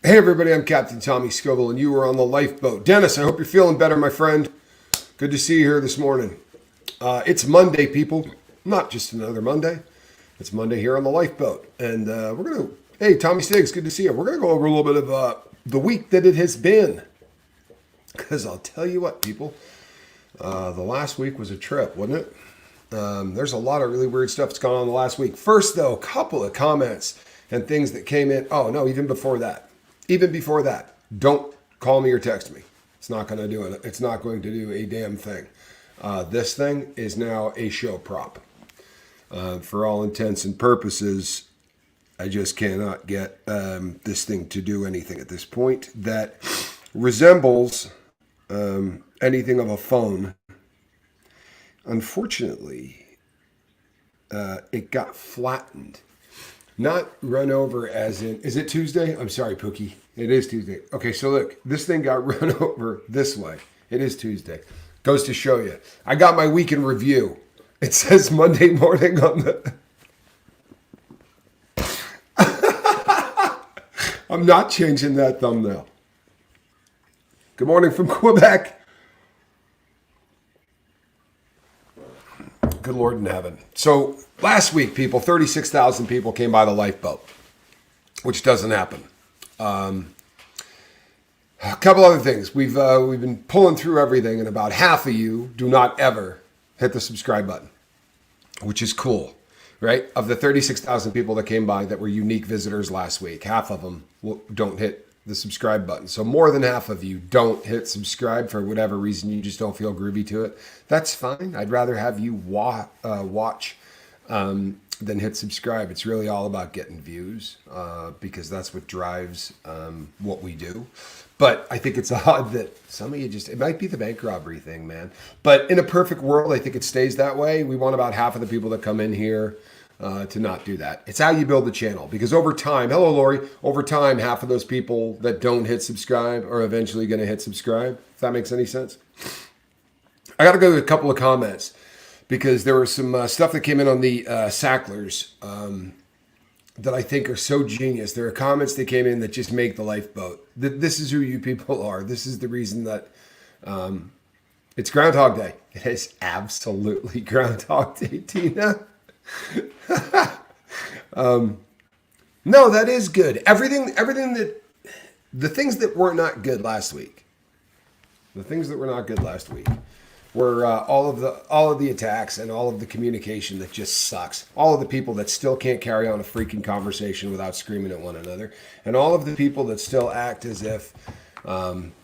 Hey everybody, I'm Captain Tommy Scoble and you are on the lifeboat. Dennis, I hope you're feeling better, my friend. Good to see you here this morning. It's Monday, people. Not just another Monday. It's Monday here on the lifeboat. And hey, Tommy Stiggs, good to see you. We're going to go over a little bit of the week that it has been. Because I'll tell you what, people, the last week was a trip, wasn't it? There's a lot of really weird stuff that's gone on the last week. First, though, a couple of comments and things that came in. Oh, no, even before that. Even before that, don't call me or text me. It's not going to do it. It's not going to do a damn thing. This thing is now a show prop. For all intents and purposes, I just cannot get this thing to do anything at this point that resembles anything of a phone. Unfortunately, it got flattened. Not run over as in, is it Tuesday? I'm sorry, Pookie. It is Tuesday. Okay, so look, this thing got run over this way. It is Tuesday. Goes to show you. I got my week in review. It says Monday morning on the... I'm not changing that thumbnail. Good morning from Quebec. Good Lord in heaven. So last week, people, 36,000 people came by the lifeboat, which doesn't happen. A couple other things. We've been pulling through everything, and about half of you do not ever hit the subscribe button, which is cool, right? Of the 36,000 people that came by that were unique visitors last week, half of them don't hit the subscribe button. So more than half of you don't hit subscribe for whatever reason. You just don't feel groovy to it. That's fine. I'd rather have you watch than hit subscribe. It's really all about getting views because that's what drives what we do. But I think it's odd that some of you just, it might be the bank robbery thing, man. But in a perfect world, I think it stays that way. We want about half of the people that come in here to not do that. It's how you build the channel, because over time, hello Lori, over time, half of those people that don't hit subscribe are eventually going to hit subscribe, if that makes any sense. I got to go to a couple of comments because there was some stuff that came in on the Sacklers that I think are so genius. There are comments that came in that just make the lifeboat. This is who you people are. This is the reason that it's Groundhog Day. It is absolutely Groundhog Day, Tina. No, that is good. Everything that the things that were not good last week, were all of the attacks and all of the communication that just sucks. All of the people that still can't carry on a freaking conversation without screaming at one another, and all of the people that still act as if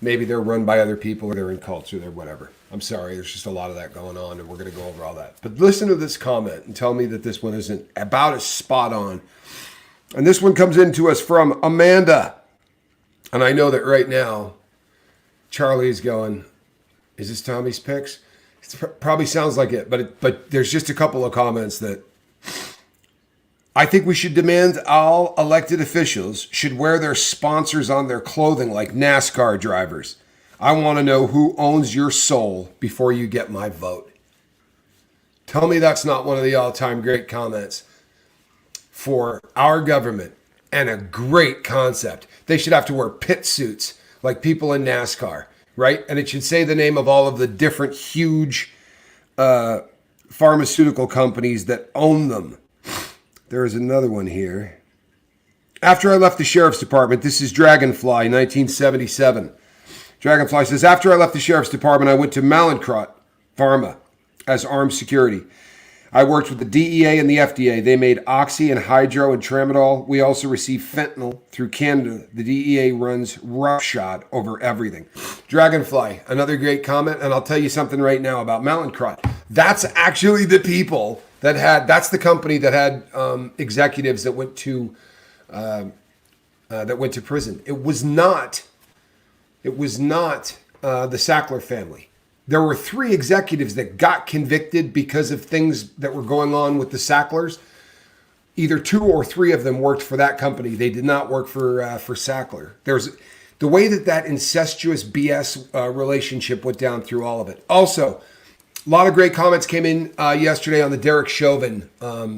maybe they're run by other people or they're in cults or they're whatever. I'm sorry, there's just a lot of that going on, and we're going to go over all that. But listen to this comment and tell me that this one isn't about as spot on. And this one comes in to us from Amanda. And I know that right now, Charlie's going, is this Tommy's picks? It probably sounds like it, but there's just a couple of comments that I think we should demand all elected officials should wear their sponsors on their clothing like NASCAR drivers. I want to know who owns your soul before you get my vote. Tell me that's not one of the all-time great comments for our government and a great concept. They should have to wear pit suits like people in NASCAR, right? And it should say the name of all of the different huge pharmaceutical companies that own them. There is another one here. After I left the sheriff's department, this is Dragonfly, 1977. Dragonfly says, after I left the sheriff's department, I went to Mallinckrodt Pharma as armed security. I worked with the DEA and the FDA. They made Oxy and Hydro and Tramadol. We also received fentanyl through Canada. The DEA runs roughshod over everything. Dragonfly, another great comment. And I'll tell you something right now about Mallinckrodt. That's actually the people that had, that's the company that had executives that went to prison. It was not the Sackler family. There were 3 executives that got convicted because of things that were going on with the Sacklers. Either 2 or 3 of them worked for that company. They did not work for Sackler. There's the way that incestuous BS relationship went down through all of it. Also, a lot of great comments came in yesterday on the Derek Chauvin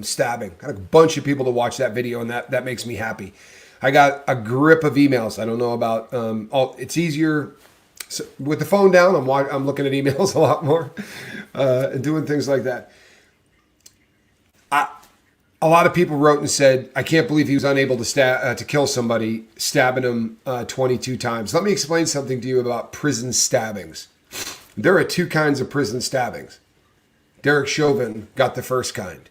stabbing. Got a bunch of people to watch that video, and that makes me happy. I got a grip of emails. I don't know about it's easier with the phone down. I'm looking at emails a lot more and doing things like that. A lot of people wrote and said, I can't believe he was unable to kill somebody, stabbing him 22 times. Let me explain something to you about prison stabbings. There are two kinds of prison stabbings. Derek Chauvin got the first kind.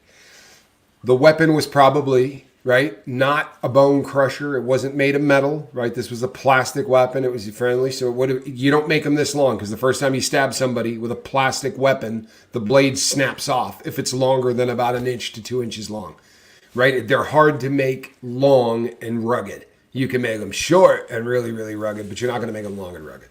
The weapon was probably, right, not a bone crusher. It wasn't made of metal, right? This was a plastic weapon. It was friendly. So you don't make them this long, because the first time you stab somebody with a plastic weapon, the blade snaps off if it's longer than about 1 inch to 2 inches long, right? They're hard to make long and rugged. You can make them short and really, really rugged, but you're not going to make them long and rugged.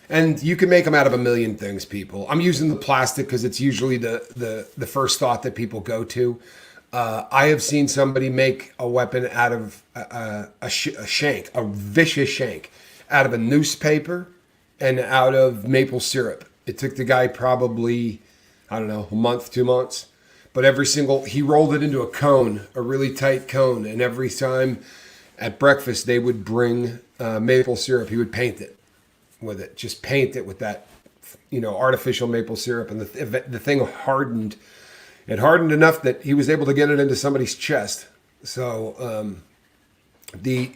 And you can make them out of a million things, people. I'm using the plastic because it's usually the first thought that people go to. I have seen somebody make a weapon out of a shank, a vicious shank, out of a newspaper and out of maple syrup. It took the guy probably, I don't know, a month, 2 months. But he rolled it into a cone, a really tight cone. And every time at breakfast, they would bring maple syrup. He would paint it with it, just paint it with that, artificial maple syrup. And the thing hardened. It hardened enough that he was able to get it into somebody's chest. So the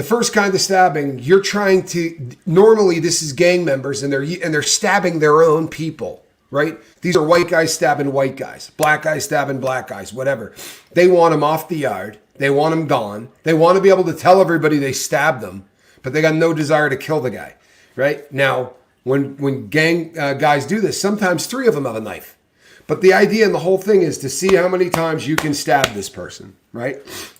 first kind of stabbing, you're trying to, normally this is gang members and they're stabbing their own people, right? These are white guys stabbing white guys, black guys stabbing black guys, whatever. They want them off the yard. They want them gone. They want to be able to tell everybody they stabbed them, but they got no desire to kill the guy, right? Now, when gang guys do this, sometimes 3 of them have a knife. But the idea and the whole thing is to see how many times you can stab this person, right?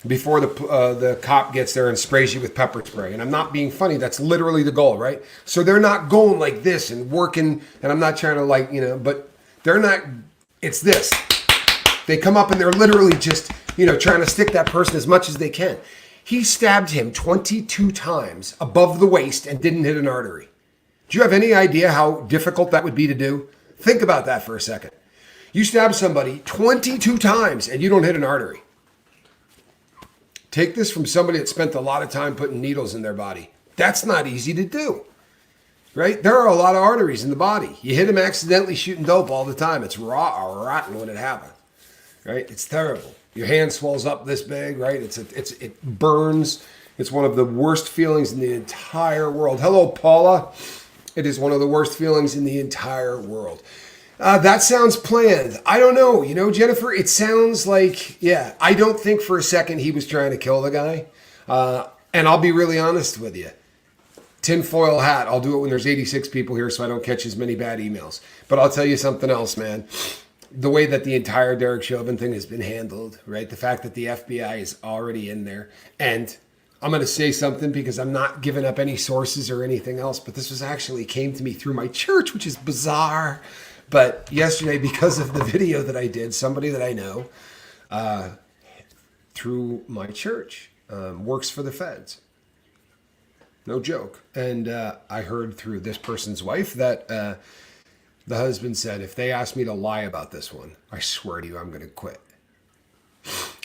Before the cop gets there and sprays you with pepper spray. And I'm not being funny. That's literally the goal, right? So they're not going like this and working. And I'm not trying to but they're not, it's this. They come up and they're literally just, trying to stick that person as much as they can. He stabbed him 22 times above the waist and didn't hit an artery. Do you have any idea how difficult that would be to do? Think about that for a second. You stab somebody 22 times and you don't hit an artery. Take this from somebody that spent a lot of time putting needles in their body. That's not easy to do, right? There are a lot of arteries in the body. You hit them accidentally shooting dope all the time. It's raw or rotten when it happens, right? It's terrible. Your hand swells up this big, right? It burns. It's one of the worst feelings in the entire world. Hello, Paula. It is one of the worst feelings in the entire world. That sounds planned. I don't know. Jennifer, it sounds like, I don't think for a second he was trying to kill the guy. And I'll be really honest with you. Tinfoil hat. I'll do it when there's 86 people here so I don't catch as many bad emails. But I'll tell you something else, man. The way that the entire Derek Chauvin thing has been handled, right? The fact that the FBI is already in there. And I'm going to say something because I'm not giving up any sources or anything else. But this came to me through my church, which is bizarre. But yesterday, because of the video that I did, somebody that I know through my church works for the feds. No joke. And I heard through this person's wife that the husband said, if they ask me to lie about this one, I swear to you, I'm going to quit.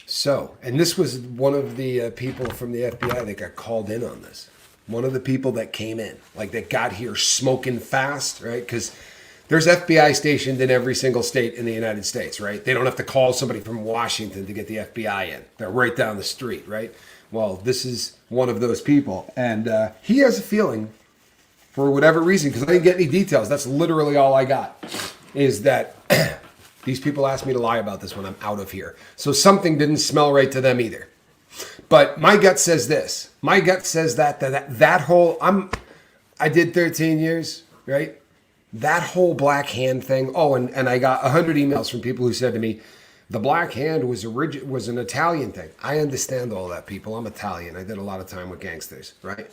So, and this was one of the people from the FBI that got called in on this. One of the people that came in, that got here smoking fast, right? Because there's FBI stationed in every single state in the United States, right? They don't have to call somebody from Washington to get the FBI in. They're right down the street, right? Well, this is one of those people. And he has a feeling, for whatever reason, because I didn't get any details. That's literally all I got, is that these people asked me to lie about this when I'm out of here. So something didn't smell right to them either. But my gut says this. My gut says that whole, I did 13 years, right? That whole black hand thing. Oh, and I got 100 emails from people who said to me, the black hand was an Italian thing. I understand all that, people. I'm Italian. I did a lot of time with gangsters, right?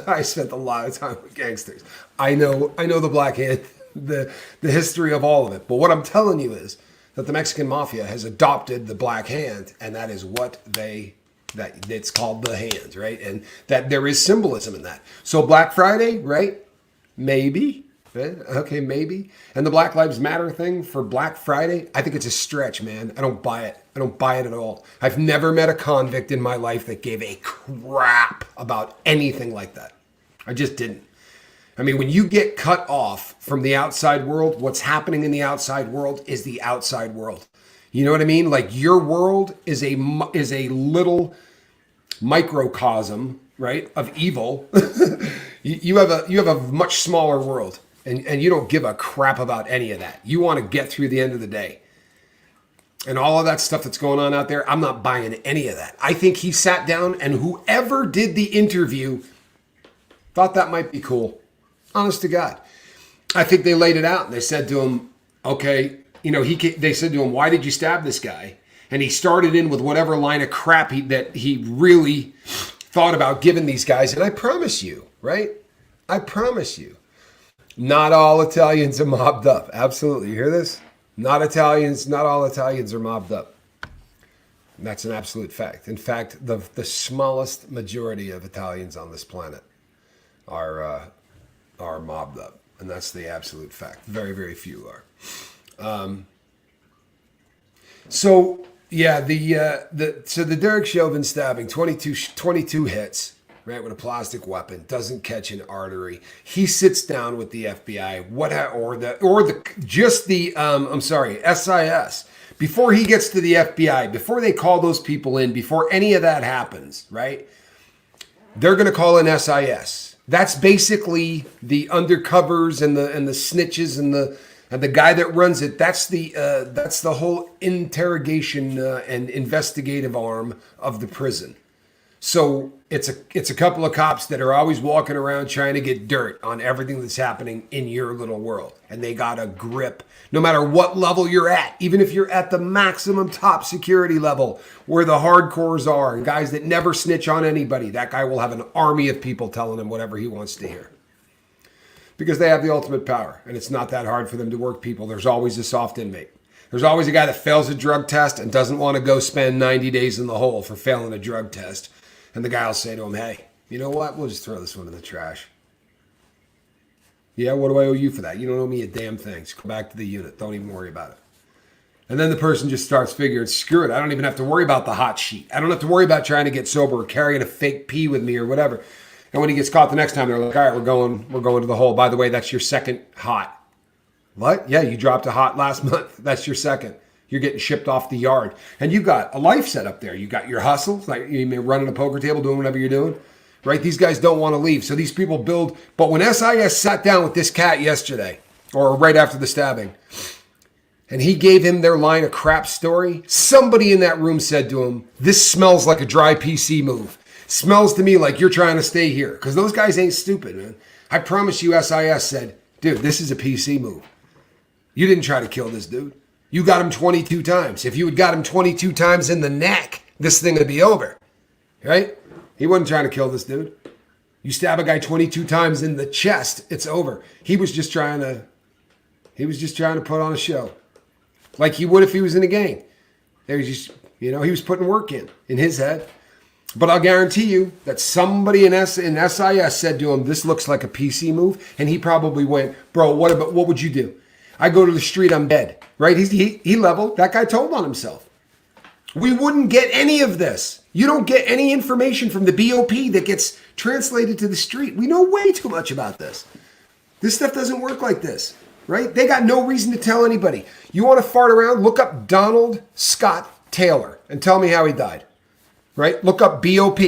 I spent a lot of time with gangsters. I know the black hand, the history of all of it. But what I'm telling you is that the Mexican mafia has adopted the black hand, and that is what it's called the hand, right? And that there is symbolism in that. So Black Friday, right? Maybe. Okay, maybe. And the Black Lives Matter thing for Black Friday, I think it's a stretch, man. I don't buy it. I don't buy it at all. I've never met a convict in my life that gave a crap about anything like that. I just didn't. I mean, when you get cut off from the outside world, what's happening in the outside world is the outside world. You know what I mean? Like your world is a little microcosm, right, of evil. you have a much smaller world, and you don't give a crap about any of that. You want to get through the end of the day. And all of that stuff that's going on out there, I'm not buying any of that. I think he sat down and whoever did the interview thought that might be cool. Honest to God. I think they laid it out and they said to him, okay, they said to him, why did you stab this guy? And he started in with whatever line of crap that he really thought about giving these guys. And I promise you, right? I promise you, not all Italians are mobbed up. Absolutely. You hear this? Not all Italians are mobbed up. And that's an absolute fact. In fact, the smallest majority of Italians on this planet are mobbed up. And that's the absolute fact. Very, very few are. So the Derek Chauvin stabbing, 22 hits, right, with a plastic weapon, doesn't catch an artery. He sits down with the FBI, SIS. Before he gets to the FBI, before they call those people in, before any of that happens, right? They're going to call in SIS. That's basically the undercovers and the snitches and the guy that runs it. That's the whole interrogation and investigative arm of the prison. So it's a couple of cops that are always walking around trying to get dirt on everything that's happening in your little world. And they got a grip no matter what level you're at, even if you're at the maximum top security level where the hardcores are and guys that never snitch on anybody. That guy will have an army of people telling him whatever he wants to hear. Because they have the ultimate power, and it's not that hard for them to work people. There's always a soft inmate. There's always a guy that fails a drug test and doesn't want to go spend 90 days in the hole for failing a drug test. And the guy will say to him, hey, you know what? We'll just throw this one in the trash. Yeah, what do I owe you for that? You don't owe me a damn thing. Just go back to the unit. Don't even worry about it. And then the person just starts figuring, screw it. I don't even have to worry about the hot sheet. I don't have to worry about trying to get sober or carrying a fake pee with me or whatever. And when he gets caught the next time, they're like, all right, we're going to the hole. By the way, that's your second hot. What? Yeah, you dropped a hot last month. That's your second. You're getting shipped off the yard. And you got a life set up there. You got your hustle, like you're running a poker table, doing whatever you're doing. Right? These guys don't want to leave. So these people build. But when SIS sat down with this cat yesterday, or right after the stabbing, and he gave him their line of crap story, somebody in that room said to him, this smells like a dry PC move. Smells to me like you're trying to stay here. Because those guys ain't stupid, man. I promise you SIS said, dude, this is a PC move. You didn't try to kill this dude. You got him 22 times. If you had got him 22 times in the neck, this thing would be over. Right? He wasn't trying to kill this dude. You stab a guy 22 times in the chest, it's over. He was just trying to put on a show. Like he would if he was in a gang. He was just, he was putting work in his head. But I'll guarantee you that somebody in SIS said to him, this looks like a PC move. And he probably went, bro, what would you do? I go to the street, I'm dead. Right? He leveled. That guy told on himself. We wouldn't get any of this. You don't get any information from the BOP that gets translated to the street. We know way too much about this. This stuff doesn't work like this. Right? They got no reason to tell anybody. You want to fart around? Look up Donald Scott Taylor and tell me how he died. Right? Look up BOP.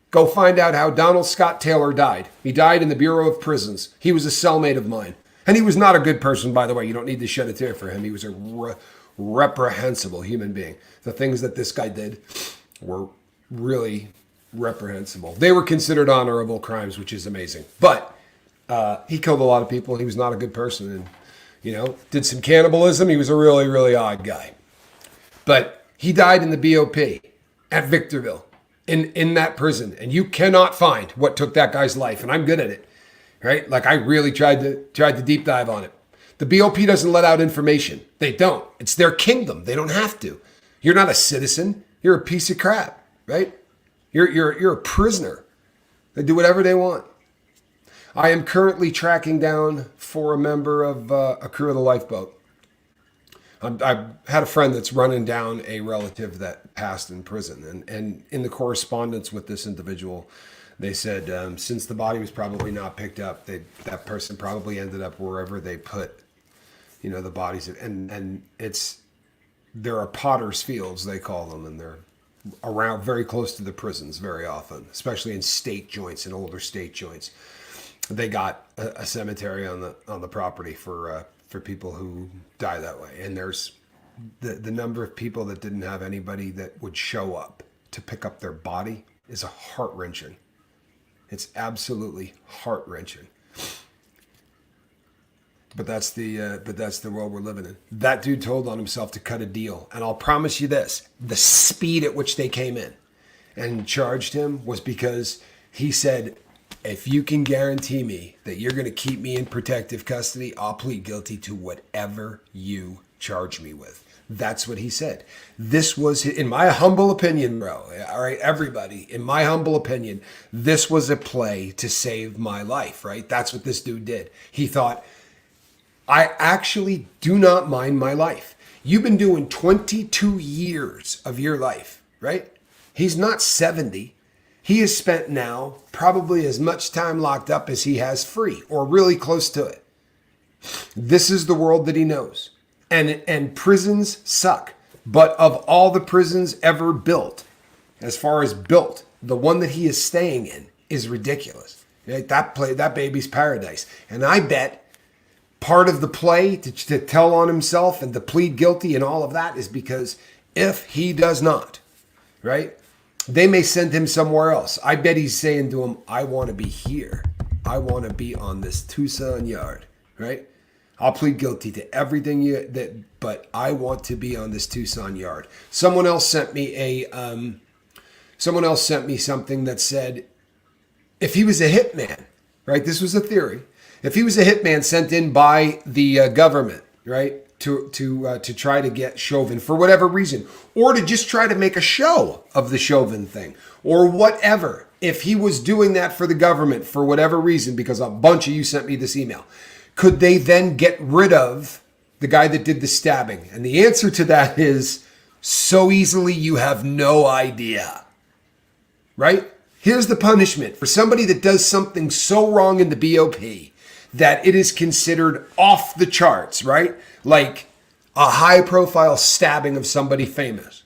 Go find out how Donald Scott Taylor died. He died in the Bureau of Prisons. He was a cellmate of mine. And he was not a good person, by the way. You don't need to shed a tear for him. He was a reprehensible human being. The things that this guy did were really reprehensible. They were considered honorable crimes, which is amazing. But he killed a lot of people. He was not a good person. And, did some cannibalism. He was a really, really odd guy. But he died in the BOP at Victorville in that prison. And you cannot find what took that guy's life. And I'm good at it. Right? Like I really tried to deep dive on it. The BOP doesn't let out information. They don't. It's their kingdom. They don't have to. You're not a citizen. You're a piece of crap, right? You're a prisoner. They do whatever they want. I am currently tracking down for a member of a crew of the lifeboat. I had a friend that's running down a relative that passed in prison. And in the correspondence with this individual, they said since the body was probably not picked up, that person probably ended up wherever they put, the bodies. And there are potter's fields, they call them, and they're around very close to the prisons very often, especially in state joints and older state joints. They got a cemetery on the property for people who die that way. And there's the number of people that didn't have anybody that would show up to pick up their body is a heart-wrenching. It's absolutely heart-wrenching. But that's the world we're living in. That dude told on himself to cut a deal. And I'll promise you this, the speed at which they came in and charged him was because he said, if you can guarantee me that you're going to keep me in protective custody, I'll plead guilty to whatever you charge me with. That's what he said. This was, in my humble opinion, bro, all right, everybody, in my humble opinion, this was a play to save my life, right? That's what this dude did. He thought, I actually do not mind my life. You've been doing 22 years of your life, right? He's not 70. He has spent now probably as much time locked up as he has free, or really close to it. This is the world that he knows. And prisons suck. But of all the prisons ever built, as far as built, the one that he is staying in is ridiculous. Right? That baby's paradise. And I bet part of the play to tell on himself and to plead guilty and all of that is because if he does not, right, they may send him somewhere else. I bet he's saying to him, I want to be here. I want to be on this Tucson yard, right? I'll plead guilty to everything but I want to be on this Tucson yard. Someone else sent me something that said, if he was a hitman, right? This was a theory. If he was a hitman sent in by the government, right, to try to get Chauvin for whatever reason, or to just try to make a show of the Chauvin thing, or whatever, if he was doing that for the government for whatever reason, because a bunch of you sent me this email, could they then get rid of the guy that did the stabbing? And the answer to that is so easily you have no idea, right? Here's the punishment for somebody that does something so wrong in the BOP that it is considered off the charts, right? Like a high profile stabbing of somebody famous.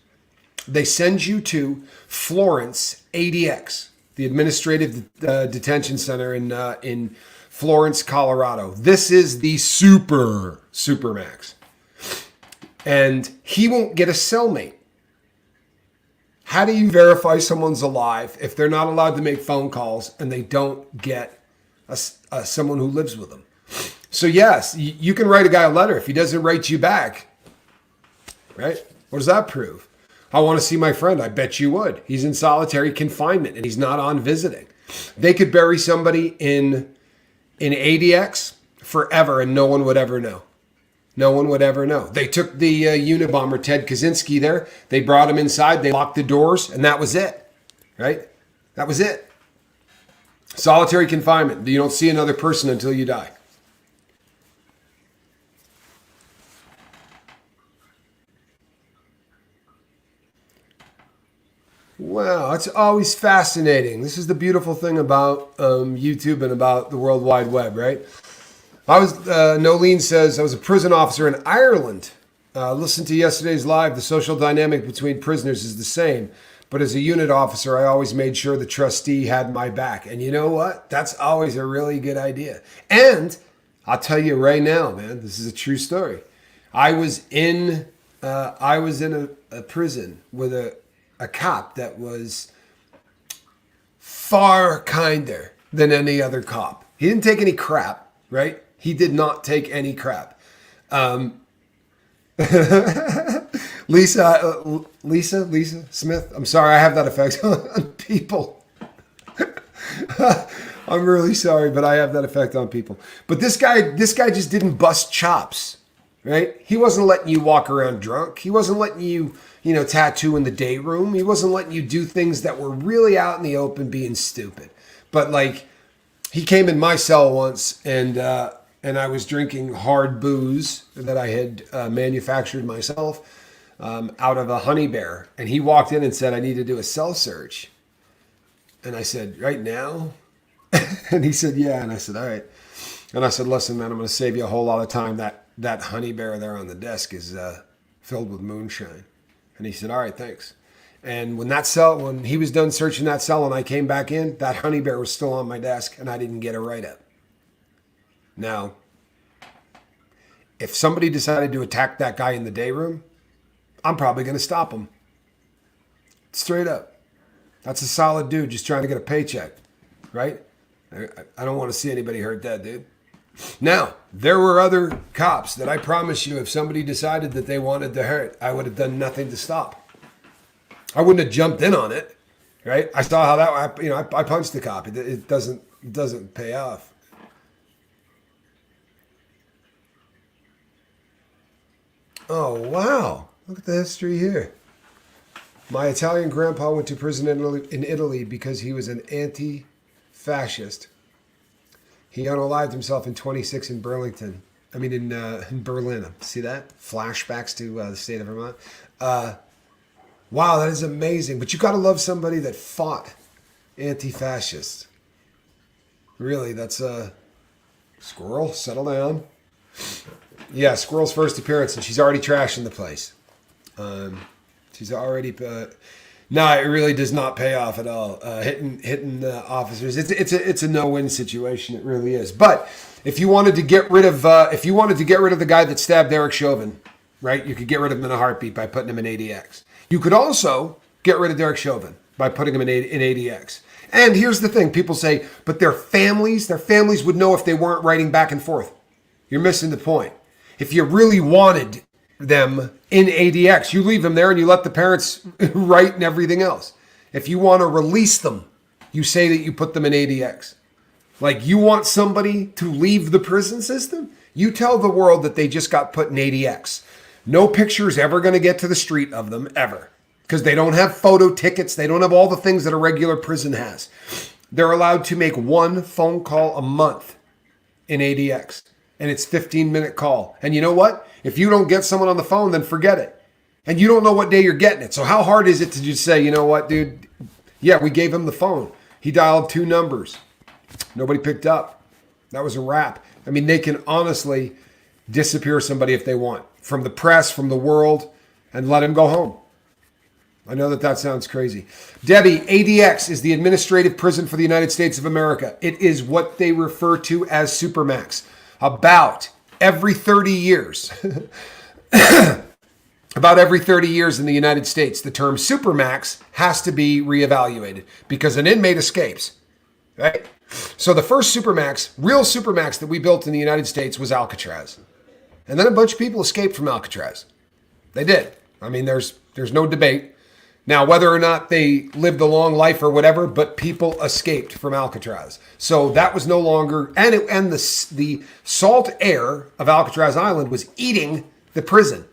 They send you to Florence ADX, the Administrative Detention Center in Florence, Colorado. This is the supermax. And he won't get a cellmate. How do you verify someone's alive if they're not allowed to make phone calls and they don't get someone who lives with them? So yes, you can write a guy a letter. If he doesn't write you back, right? What does that prove? I want to see my friend. I bet you would. He's in solitary confinement and he's not on visiting. They could bury somebody in ADX forever and no one would ever know. No one would ever know. They took the Unabomber, Ted Kaczynski there. They brought him inside. They locked the doors and that was it, right? That was it. Solitary confinement. You don't see another person until you die. Wow, it's always fascinating. This is the beautiful thing about YouTube and about the World Wide Web, right? Nolene says, I was a prison officer in Ireland. Listened to yesterday's live. The social dynamic between prisoners is the same. But as a unit officer, I always made sure the trustee had my back. And you know what? That's always a really good idea. And I'll tell you right now, man, this is a true story. I was in a prison with a cop that was far kinder than any other cop. He didn't take any crap, right? He did not take any crap. Lisa Smith. I'm sorry, I have that effect on people. I'm really sorry, but I have that effect on people. But this guy just didn't bust chops, right? He wasn't letting you walk around drunk. He wasn't letting you, tattoo in the day room. He wasn't letting you do things that were really out in the open being stupid. But like, he came in my cell once, and I was drinking hard booze that I had manufactured myself out of a honey bear. And he walked in and said, "I need to do a cell search." And I said, "Right now?" And he said, "Yeah." And I said, "All right." And I said, "Listen, man, I'm going to save you a whole lot of time. That honey bear there on the desk is filled with moonshine." And he said, "All right, thanks." And when he was done searching that cell and I came back in, that honey bear was still on my desk and I didn't get a write-up. Now, if somebody decided to attack that guy in the day room, I'm probably going to stop him. Straight up. That's a solid dude just trying to get a paycheck, right? I don't want to see anybody hurt dead, dude. Now, there were other cops that I promise you, if somebody decided that they wanted to hurt, I would have done nothing to stop. I wouldn't have jumped in on it, right? I saw how I punched the cop. It doesn't pay off. Oh, wow. Look at the history here. My Italian grandpa went to prison in Italy because he was an anti-fascist. He unalived himself in 26 in Burlington. In Berlin. See that? Flashbacks to the state of Vermont. Wow, that is amazing. But you got to love somebody that fought anti-fascists. Really, that's a Squirrel. Settle down. Yeah, Squirrel's first appearance, and she's already trashing the place. She's already. No, it really does not pay off at all. Hitting officers, it's a no-win situation. It really is. But if you wanted to get rid of the guy that stabbed Eric Chauvin, right? You could get rid of him in a heartbeat by putting him in ADX. You could also get rid of Derek Chauvin by putting him in ADX. And here's the thing: people say, but their families would know if they weren't writing back and forth. You're missing the point. If you really wanted them in ADX, you leave them there and you let the parents write and everything else. If you want to release them, you say that you put them in ADX. Like, you want somebody to leave the prison system? You tell the world that they just got put in ADX. No picture is ever going to get to the street of them, ever. Because they don't have photo tickets. They don't have all the things that a regular prison has. They're allowed to make one phone call a month in ADX. And it's 15-minute call. And you know what? If you don't get someone on the phone, then forget it. And you don't know what day you're getting it. So how hard is it to just say, you know what, dude? Yeah, we gave him the phone. He dialed 2 numbers. Nobody picked up. That was a wrap. I mean, they can honestly disappear somebody if they want. From the press, from the world, and let him go home. I know that sounds crazy. Debbie, ADX is the administrative prison for the United States of America. It is what they refer to as Supermax. About every 30 years, about every 30 years in the United States, the term Supermax has to be reevaluated because an inmate escapes, right? So the first Supermax, real Supermax that we built in the United States was Alcatraz. And then a bunch of people escaped from Alcatraz. They did. I mean, there's no debate. Now, whether or not they lived a long life or whatever, but people escaped from Alcatraz. So that was no longer, and the salt air of Alcatraz Island was eating the prison.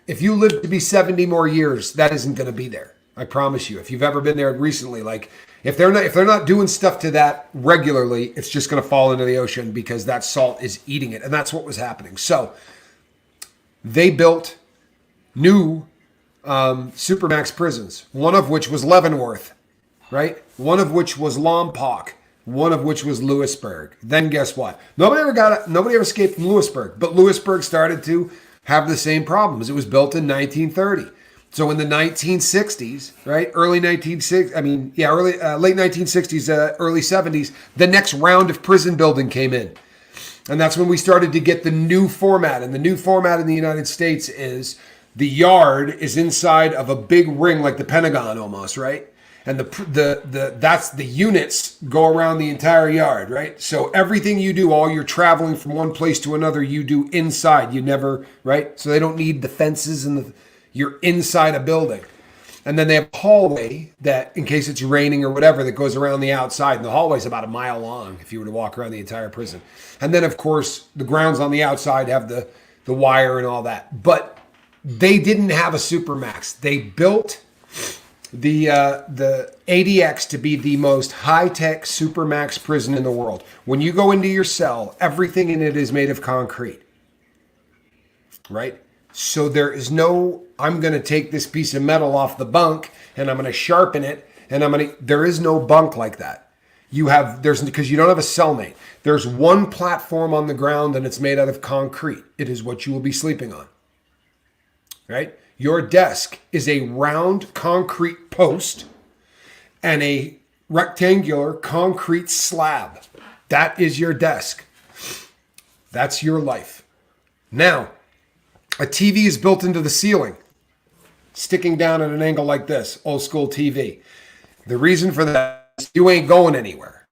If you live to be 70 more years, that isn't going to be there. I promise you. If you've ever been there recently, like if they're not doing stuff to that regularly, it's just going to fall into the ocean because that salt is eating it, and that's what was happening. So they built new Supermax prisons, one of which was Leavenworth, right? One of which was Lompoc, one of which was Lewisburg. Then guess what? Nobody ever escaped from Lewisburg, but Lewisburg started to have the same problems. It was built in 1930. So in the 1960s, right? Late 1960s, early 70s, the next round of prison building came in. And that's when we started to get the new format. And the new format in the United States is the yard is inside of a big ring like the Pentagon almost, right? And the units go around the entire yard, right? So everything you do, all you're traveling from one place to another, you do inside. You never, right? So they don't need the fences and you're inside a building. And then they have a hallway that, in case it's raining or whatever, that goes around the outside. And the hallway's about a mile long if you were to walk around the entire prison. And then, of course, the grounds on the outside have the wire and all that. But they didn't have a Supermax. They built the ADX to be the most high-tech supermax prison in the world. When you go into your cell, everything in it is made of concrete, right? So there is no, I'm going to take this piece of metal off the bunk and I'm going to sharpen it and there is no bunk like that. Because you don't have a cellmate. There's one platform on the ground and it's made out of concrete. It is what you will be sleeping on, right? Your desk is a round concrete post and a rectangular concrete slab. That is your desk. That's your life. Now, a TV is built into the ceiling, sticking down at an angle like this, old school TV. The reason for that is you ain't going anywhere.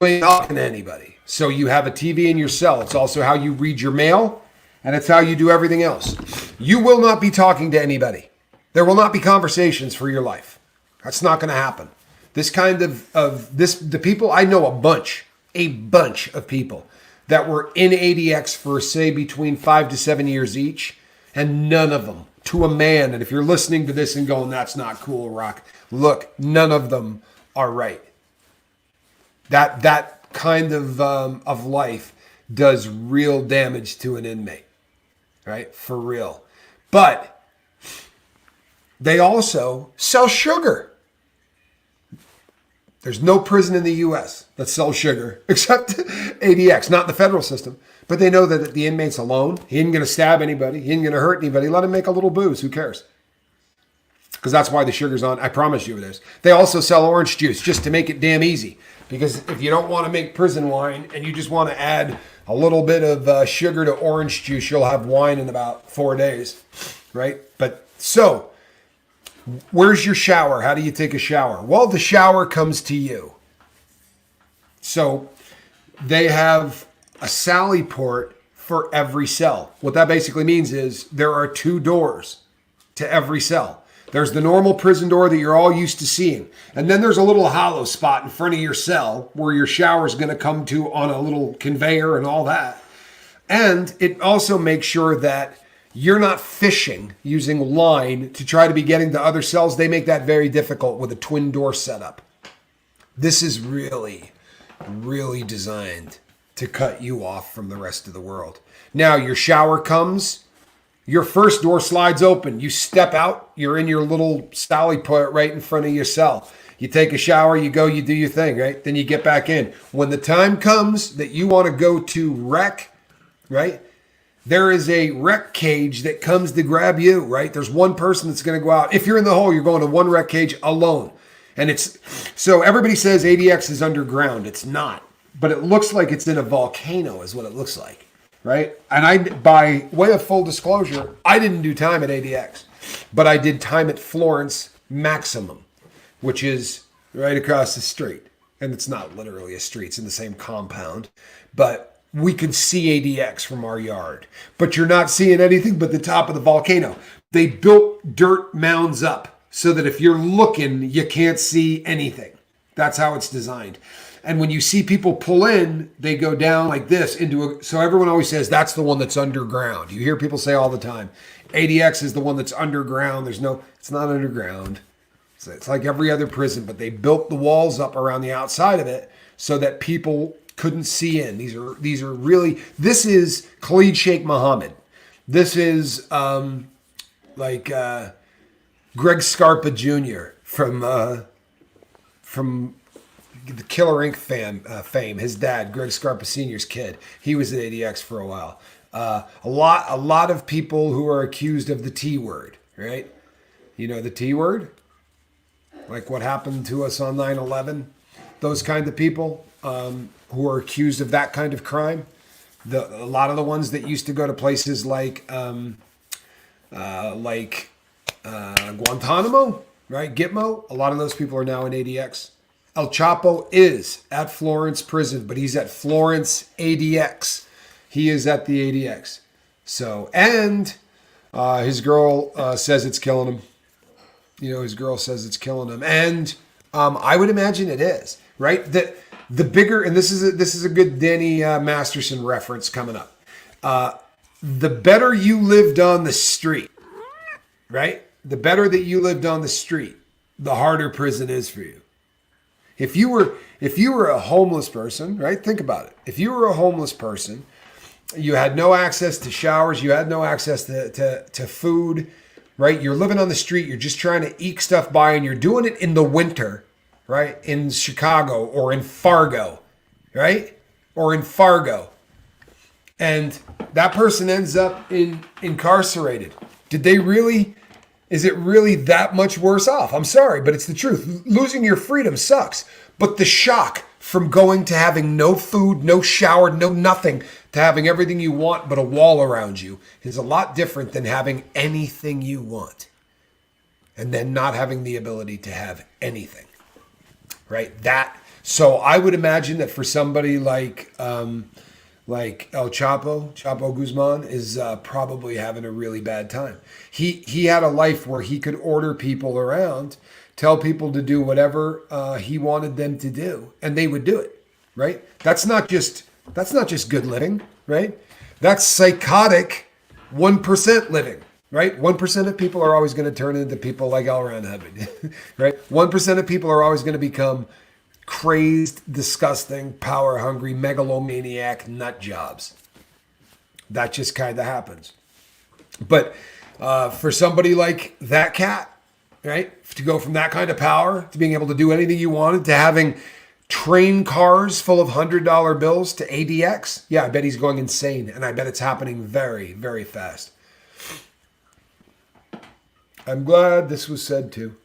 You ain't talking to anybody. So you have a TV in your cell. It's also how you read your mail, and it's how you do everything else. You will not be talking to anybody. There will not be conversations for your life. That's not going to happen. This kind the people, I know a bunch of people that were in ADX for, say, between 5 to 7 years each, and none of them, to a man, and if you're listening to this and going, that's not cool, Rock, look, none of them are right. That kind of life does real damage to an inmate, right? For real. But they also sell sugar. There's no prison in the U.S. that sells sugar except ADX, not the federal system. But they know that the inmate's alone. He ain't going to stab anybody. He ain't going to hurt anybody. Let him make a little booze. Who cares? Because that's why the sugar's on. I promise you it is. They also sell orange juice just to make it damn easy. Because if you don't want to make prison wine and you just want to add a little bit of sugar to orange juice, you'll have wine in about 4 days, right? But so, where's your shower? How do you take a shower? Well, the shower comes to you. So they have a sally port for every cell. What that basically means is there are 2 doors to every cell. There's the normal prison door that you're all used to seeing. And then there's a little hollow spot in front of your cell where your shower is going to come to on a little conveyor and all that. And it also makes sure that you're not fishing using line to try to be getting to other cells. They make that very difficult with a twin door setup. This is really, really designed to cut you off from the rest of the world. Now your shower comes, your first door slides open. You step out, you're in your little sally port right in front of your cell. You take a shower, you go, you do your thing, right? Then you get back in. When the time comes that you want to go to rec, right? There is a rec cage that comes to grab you, right? There's one person that's going to go out. If you're in the hole, you're going to one rec cage alone. And it's, so everybody says ADX is underground. It's not, but it looks like it's in a volcano is what it looks like, right? And by way of full disclosure, I didn't do time at ADX, but I did time at Florence Maximum, which is right across the street. And it's not literally a street, it's in the same compound, but we could see ADX from our yard, but you're not seeing anything but the top of the volcano. They built dirt mounds up so that if you're looking, you can't see anything. That's how it's designed. And when you see people pull in, they go down like this so everyone always says that's the one that's underground. You hear people say all the time, ADX is the one that's underground. It's not underground. It's like every other prison, but they built the walls up around the outside of it so that people couldn't see in. This is Khalid Sheikh Mohammed. This is Greg Scarpa Jr. from the Killer Inc. fame. His dad, Greg Scarpa Sr.'s kid. He was at ADX for a while. A lot of people who are accused of the T word, right? You know the T word? Like what happened to us on 9/11? Those kind of people who are accused of that kind of crime. A lot of the ones that used to go to places like Guantanamo, right? Gitmo. A lot of those people are now in ADX. El Chapo is at Florence Prison, but he's at Florence ADX. He is at the ADX. So, and his girl says it's killing him. You know, his girl says it's killing him, and I would imagine it is, right? The bigger, and this is a good Danny Masterson reference coming up. The better you lived on the street, right? The better that you lived on the street, the harder prison is for you. If you were a homeless person, right? Think about it. If you were a homeless person, you had no access to showers, you had no access to food, right? You're living on the street, you're just trying to eke stuff by, and you're doing it in the winter, right? In Chicago or in Fargo, right? Or in Fargo. And that person ends up incarcerated. Is it really that much worse off? I'm sorry, but it's the truth. Losing your freedom sucks. But the shock from going to having no food, no shower, no nothing, to having everything you want but a wall around you is a lot different than having anything you want and then not having the ability to have anything, right? So I would imagine that for somebody like El Chapo Guzman is probably having a really bad time. He had a life where he could order people around, tell people to do whatever he wanted them to do, and they would do it, right? That's not just good living, right? That's psychotic 1% living, right? 1% of people are always going to turn into people like L. Ron Hubbard, right? 1% of people are always going to become crazed, disgusting, power-hungry, megalomaniac nut jobs. That just kind of happens. But for somebody like that cat, right, to go from that kind of power to being able to do anything you wanted to having train cars full of $100 bills to ADX, yeah, I bet he's going insane, and I bet it's happening very, very fast. I'm glad this was said too.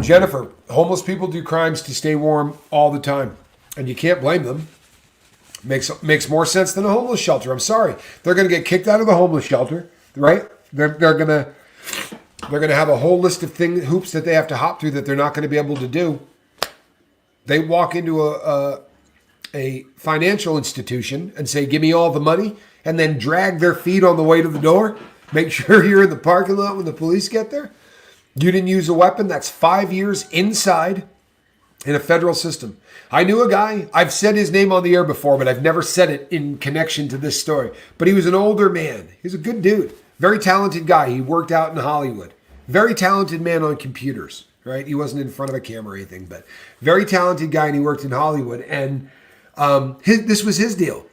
Jennifer, homeless people do crimes to stay warm all the time, and you can't blame them. Makes more sense than a homeless shelter. I'm sorry. They're going to get kicked out of the homeless shelter, right? They're going to have a whole list of hoops that they have to hop through that they're not going to be able to do. They walk into a financial institution and say, "Give me all the money," and then drag their feet on the way to the door. Make sure you're in the parking lot when the police get there. You didn't use a weapon. That's 5 years inside in a federal system. I knew a guy, I've said his name on the air before, but I've never said it in connection to this story. But he was an older man. He was a good dude. Very talented guy. He worked out in Hollywood. Very talented man on computers, right? He wasn't in front of a camera or anything, but very talented guy, and he worked in Hollywood. And this was his deal.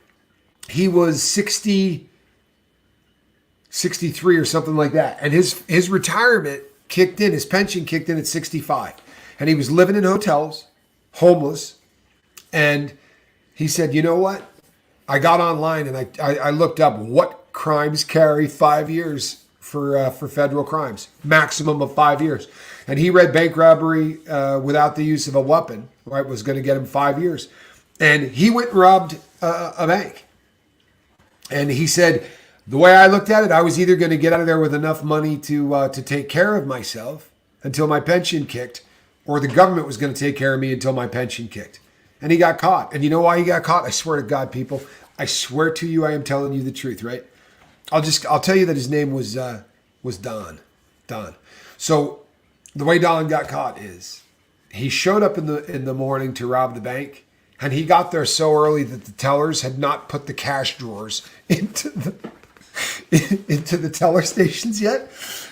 He was 63 or something like that. And his retirement kicked in, his pension kicked in at 65. And he was living in hotels, homeless. And he said, you know what? I got online and I looked up what crimes carry 5 years for federal crimes, maximum of 5 years. And he read bank robbery without the use of a weapon, right, was going to get him 5 years. And he went and robbed a bank. And he said, the way I looked at it, I was either going to get out of there with enough money to take care of myself until my pension kicked, or the government was going to take care of me until my pension kicked. And he got caught. And you know why he got caught? I swear to God, people. I swear to you, I am telling you the truth, right? I'll tell you that his name was Don. Don. So the way Don got caught is he showed up in the morning to rob the bank, and he got there so early that the tellers had not put the cash drawers into the teller stations yet.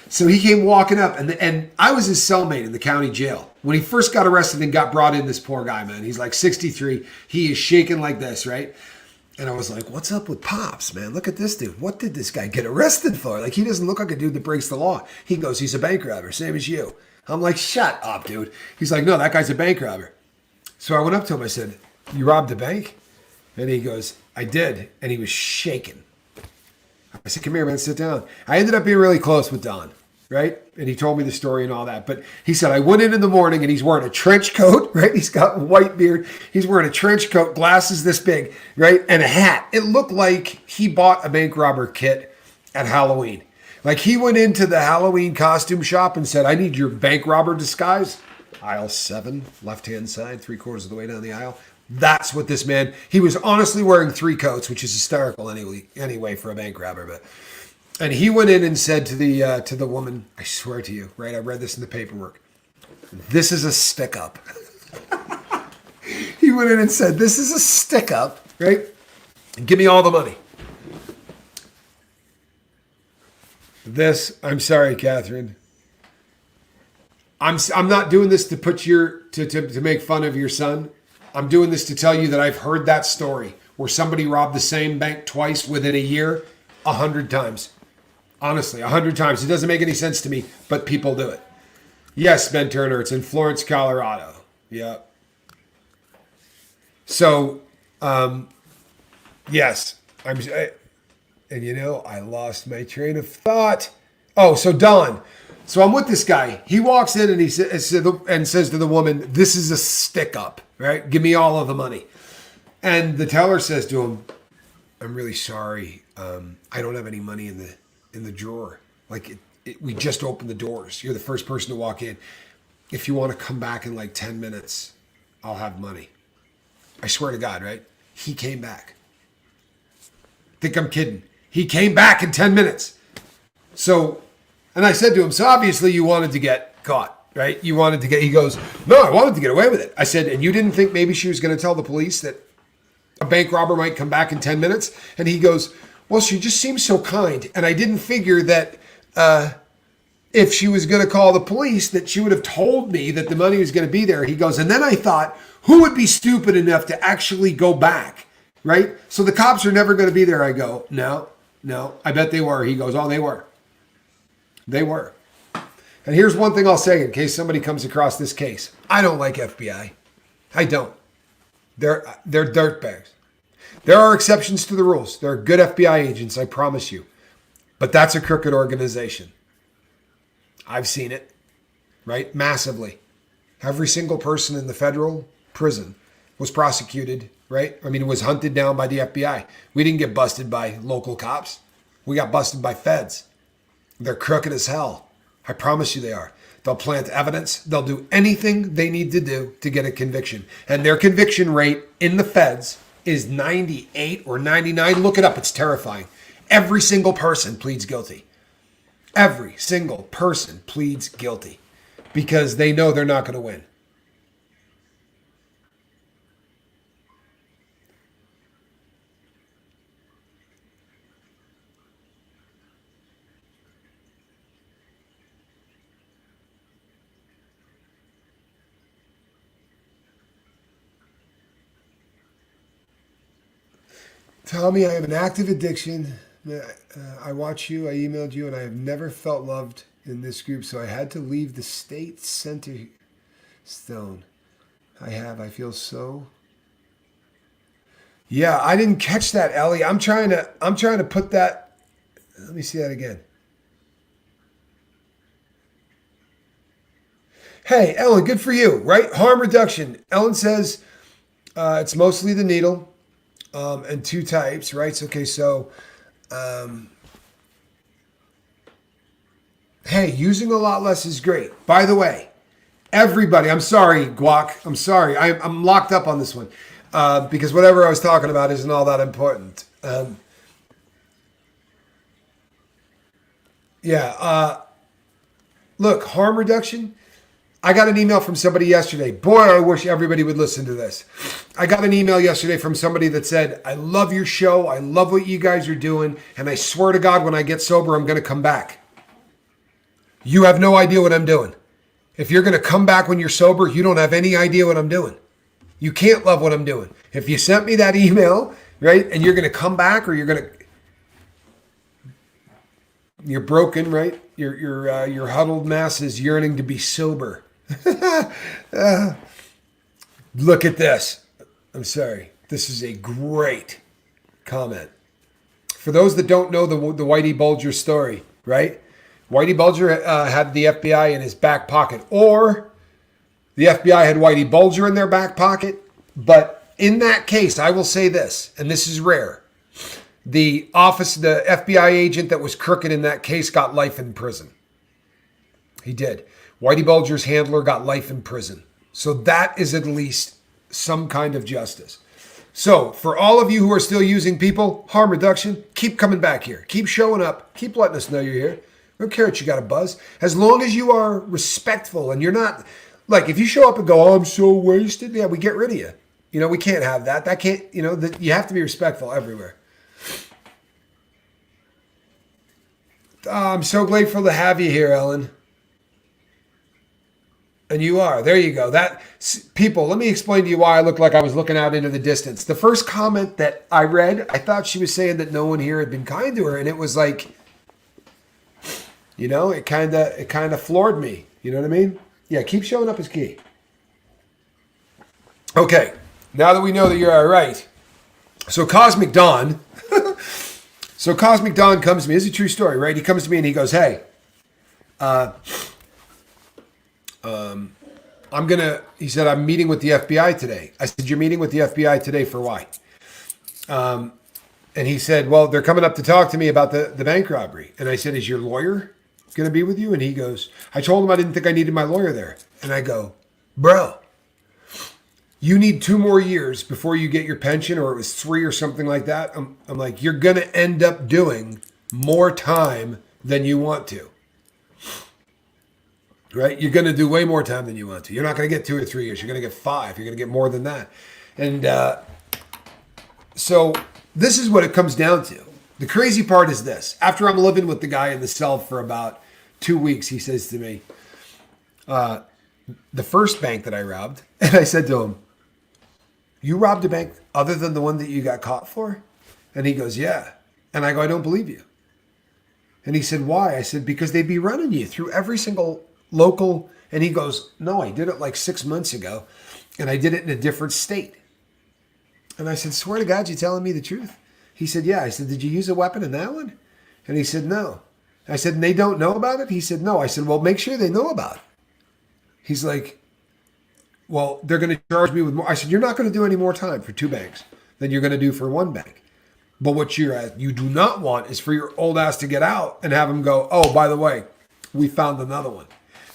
So he came walking up, and I was his cellmate in the county jail. When he first got arrested and got brought in, this poor guy, man, he's like 63. He is shaking like this, right? And I was like, what's up with Pops, man? Look at this dude. What did this guy get arrested for? Like, he doesn't look like a dude that breaks the law. He goes, he's a bank robber, same as you. I'm like, shut up, dude. He's like, no, that guy's a bank robber. So I went up to him. I said, you robbed a bank? And he goes, I did. And he was shaking. I said, come here, man, sit down. I ended up being really close with Don, right? And he told me the story and all that. But he said, I went in the morning and he's wearing a trench coat, right? He's got a white beard. He's wearing a trench coat, glasses this big, right? And a hat. It looked like he bought a bank robber kit at Halloween. Like he went into the Halloween costume shop and said, I need your bank robber disguise. Aisle 7, left-hand side, 3/4 of the way down the aisle. That's what this man, he was honestly wearing 3 coats, which is hysterical anyway for a bank robber. And he went in and said to the woman, I swear to you, right? I read this in the paperwork. This is a stick up. He went in and said, this is a stick up, right? Give me all the money. I'm sorry, Catherine. I'm not doing this to put to make fun of your son. I'm doing this to tell you that I've heard that story where somebody robbed the same bank twice within a year, 100 times. Honestly, 100 times. It doesn't make any sense to me, but people do it. Yes, Ben Turner, it's in Florence, Colorado. Yeah. So, yes, I lost my train of thought. Oh, so Don. So I'm with this guy. He walks in and he says to the woman, "This is a stick up, right? Give me all of the money." And the teller says to him, "I'm really sorry. I don't have any money in the drawer. Like we just opened the doors. You're the first person to walk in. If you want to come back in like 10 minutes, I'll have money." I swear to God, right? He came back. Think I'm kidding. He came back in 10 minutes. So, and I said to him, "So obviously you wanted to get caught, right? He goes, "No, I wanted to get away with it." I said, "And you didn't think maybe she was going to tell the police that a bank robber might come back in 10 minutes? And he goes, "Well, she just seems so kind. And I didn't figure that if she was going to call the police, that she would have told me that the money was going to be there." He goes, "And then I thought, who would be stupid enough to actually go back, right? So the cops are never going to be there." I go, no, I bet they were." He goes, "Oh, they were. They were." And here's one thing I'll say in case somebody comes across this case. I don't like FBI. I don't. They're dirtbags. There are exceptions to the rules. There are good FBI agents, I promise you. But that's a crooked organization. I've seen it, right? Massively. Every single person in the federal prison was prosecuted, right? I mean, was hunted down by the FBI. We didn't get busted by local cops. We got busted by feds. They're crooked as hell. I promise you they are. They'll plant evidence. They'll do anything they need to do to get a conviction. And their conviction rate in the feds is 98 or 99. Look it up. It's terrifying. Every single person pleads guilty. Every single person pleads guilty because they know they're not going to win. Tommy, I have an active addiction. I watch you, I emailed you, and I have never felt loved in this group, so I had to leave the state center stone. I feel so. Yeah, I didn't catch that, Ellie. I'm trying to put that. Let me see that again. Hey, Ellen, good for you, right? Harm reduction. Ellen says it's mostly the needle and two types, right? Okay, so hey, using a lot less is great. By the way, everybody, I'm sorry, Guac. I'm sorry. I'm locked up on this one because whatever I was talking about isn't all that important. Look, harm reduction. I got an email from somebody yesterday. Boy, I wish everybody would listen to this. I got an email yesterday from somebody that said, "I love your show. I love what you guys are doing. And I swear to God, when I get sober, I'm going to come back." You have no idea what I'm doing. If you're going to come back when you're sober, you don't have any idea what I'm doing. You can't love what I'm doing. If you sent me that email, right, and you're going to come back or you're broken, right? Your huddled mass is yearning to be sober. Look at this. I'm sorry. This is a great comment. For those that don't know the Whitey Bulger story, right? Whitey Bulger had the FBI in his back pocket, or the FBI had Whitey Bulger in their back pocket. But in that case, I will say this, and this is rare. The FBI agent that was crooked in that case got life in prison. He did. Whitey Bulger's handler got life in prison. So that is at least some kind of justice. So for all of you who are still using people, harm reduction, keep coming back here. Keep showing up. Keep letting us know you're here. I don't care what you got a buzz. As long as you are respectful and you're not, like if you show up and go, "Oh, I'm so wasted," yeah, we get rid of you. We can't have that. That can't, you have to be respectful everywhere. I'm so grateful to have you here, Ellen. And you are. There you go. People, let me explain to you why I looked like I was looking out into the distance. The first comment that I read, I thought she was saying that no one here had been kind to her, and it was like, it kind of floored me. You know what I mean? Yeah, keep showing up as key. Okay, now that we know that you're all right. So Cosmic Dawn, comes to me. This is a true story, right? He comes to me and he goes, "Hey, he said, I'm meeting with the FBI today." I said, "You're meeting with the FBI today for why?" And he said, "Well, they're coming up to talk to me about the bank robbery." And I said, "Is your lawyer going to be with you?" And he goes, I told him I didn't think I needed my lawyer there. And I go, "Bro, you need 2 more years before you get your pension," or it was 3 or something like that. I'm like, "You're going to end up doing more time than you want to." Right? You're going to do way more time than you want to. You're not going to get 2 or 3 years. You're going to get 5. You're going to get more than that. And so this is what it comes down to. The crazy part is this. After I'm living with the guy in the cell for about 2 weeks, he says to me, the first bank that I robbed, and I said to him, "You robbed a bank other than the one that you got caught for?" And he goes, "Yeah." And I go, "I don't believe you." And he said, "Why?" I said, "Because they'd be running you through every single local." And he goes, "No, I did it like 6 months ago, and I did it in a different state." And I said, "Swear to God, you telling me the truth?" He said, "Yeah." I said, "Did you use a weapon in that one?" And he said, "No." I said, "And they don't know about it?" He said, "No." I said, "Well, make sure they know about it." He's like, "Well, they're going to charge me with more." I said, "You're not going to do any more time for 2 banks than you're going to do for 1 bank. But what you do not want is for your old ass to get out and have them go, 'Oh, by the way, we found another one.'"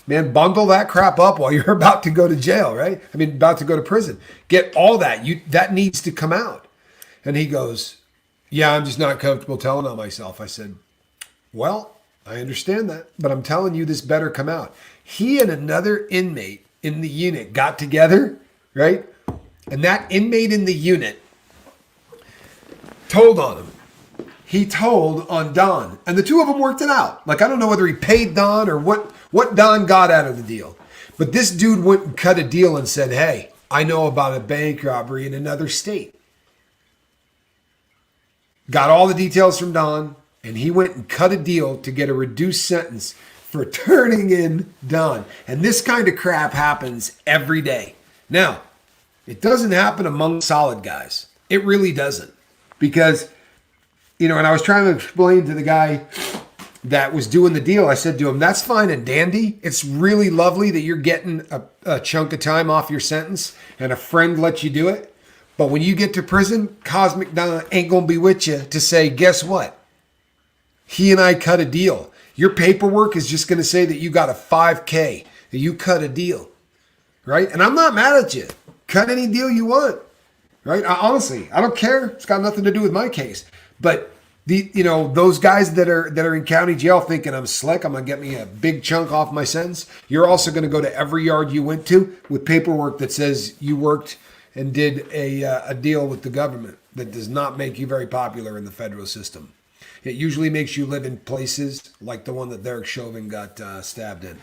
Man, bundle that crap up while you're about to go to jail, right? I mean, about to go to prison. Get all that. That needs to come out. And he goes, "Yeah, I'm just not comfortable telling on myself." I said, "Well, I understand that, but I'm telling you this better come out." He and another inmate in the unit got together, right? And that inmate in the unit told on him. He told on Don. And the 2 of them worked it out. Like, I don't know whether he paid Don or what Don got out of the deal. But this dude went and cut a deal and said, "Hey, I know about a bank robbery in another state." Got all the details from Don, and he went and cut a deal to get a reduced sentence for turning in Don. And this kind of crap happens every day. Now, it doesn't happen among solid guys. It really doesn't. Because, and I was trying to explain to the guy that was doing the deal, I said to him, "That's fine and dandy. It's really lovely that you're getting a chunk of time off your sentence and a friend lets you do it. But when you get to prison, Cosmic Don ain't going to be with you to say, 'Guess what? He and I cut a deal.' Your paperwork is just going to say that you got a 5K, that you cut a deal, right? And I'm not mad at you. Cut any deal you want, right? Honestly, I don't care. It's got nothing to do with my case. But those guys that are in county jail thinking I'm slick, I'm going to get me a big chunk off my sentence. You're also going to go to every yard you went to with paperwork that says you worked and did a deal with the government that does not make you very popular in the federal system. It usually makes you live in places like the one that Derek Chauvin got stabbed in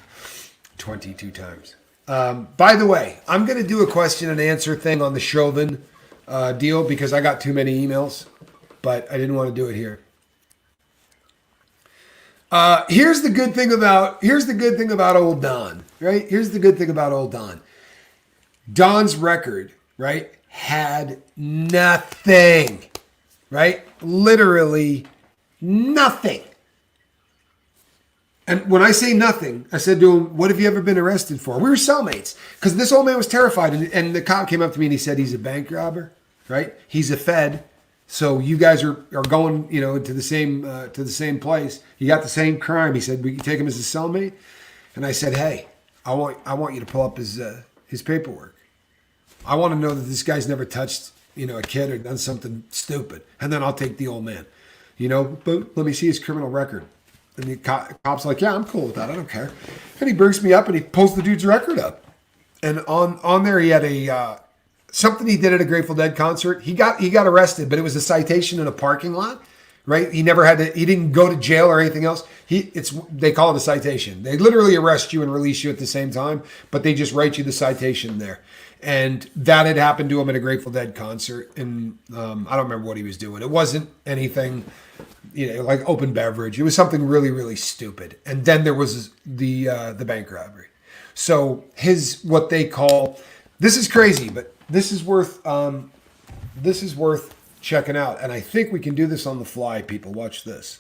22 times. By the way, I'm going to do a question and answer thing on the Chauvin deal because I got too many emails, but I didn't want to do it here. Here's the good thing about old Don, right? Here's the good thing about old Don. Don's record, right, had nothing, right? Literally nothing. And when I say nothing, I said to him, "What have you ever been arrested for?" We were cellmates because this old man was terrified. And the cop came up to me and he said, "He's a bank robber, right? He's a Fed. So you guys are going, to the same place. You got the same crime." He said, "We can take him as a cellmate." And I said, "Hey, I want you to pull up his paperwork. I want to know that this guy's never touched, a kid or done something stupid. And then I'll take the old man, but let me see his criminal record." And the cop's like, "Yeah, I'm cool with that. I don't care." And he brings me up and he pulls the dude's record up. And on there, he had something he did at a Grateful Dead concert. He got arrested, but it was a citation in a parking lot, right? He never had to, he didn't go to jail or anything else. They call it a citation. They literally arrest you and release you at the same time, but they just write you the citation there. And that had happened to him at a Grateful Dead concert. And I don't remember what he was doing. It wasn't anything, like open beverage. It was something really, really stupid. And then there was the bank robbery. So what they call, this is crazy, but this is worth checking out. And I think we can do this on the fly, people. Watch this.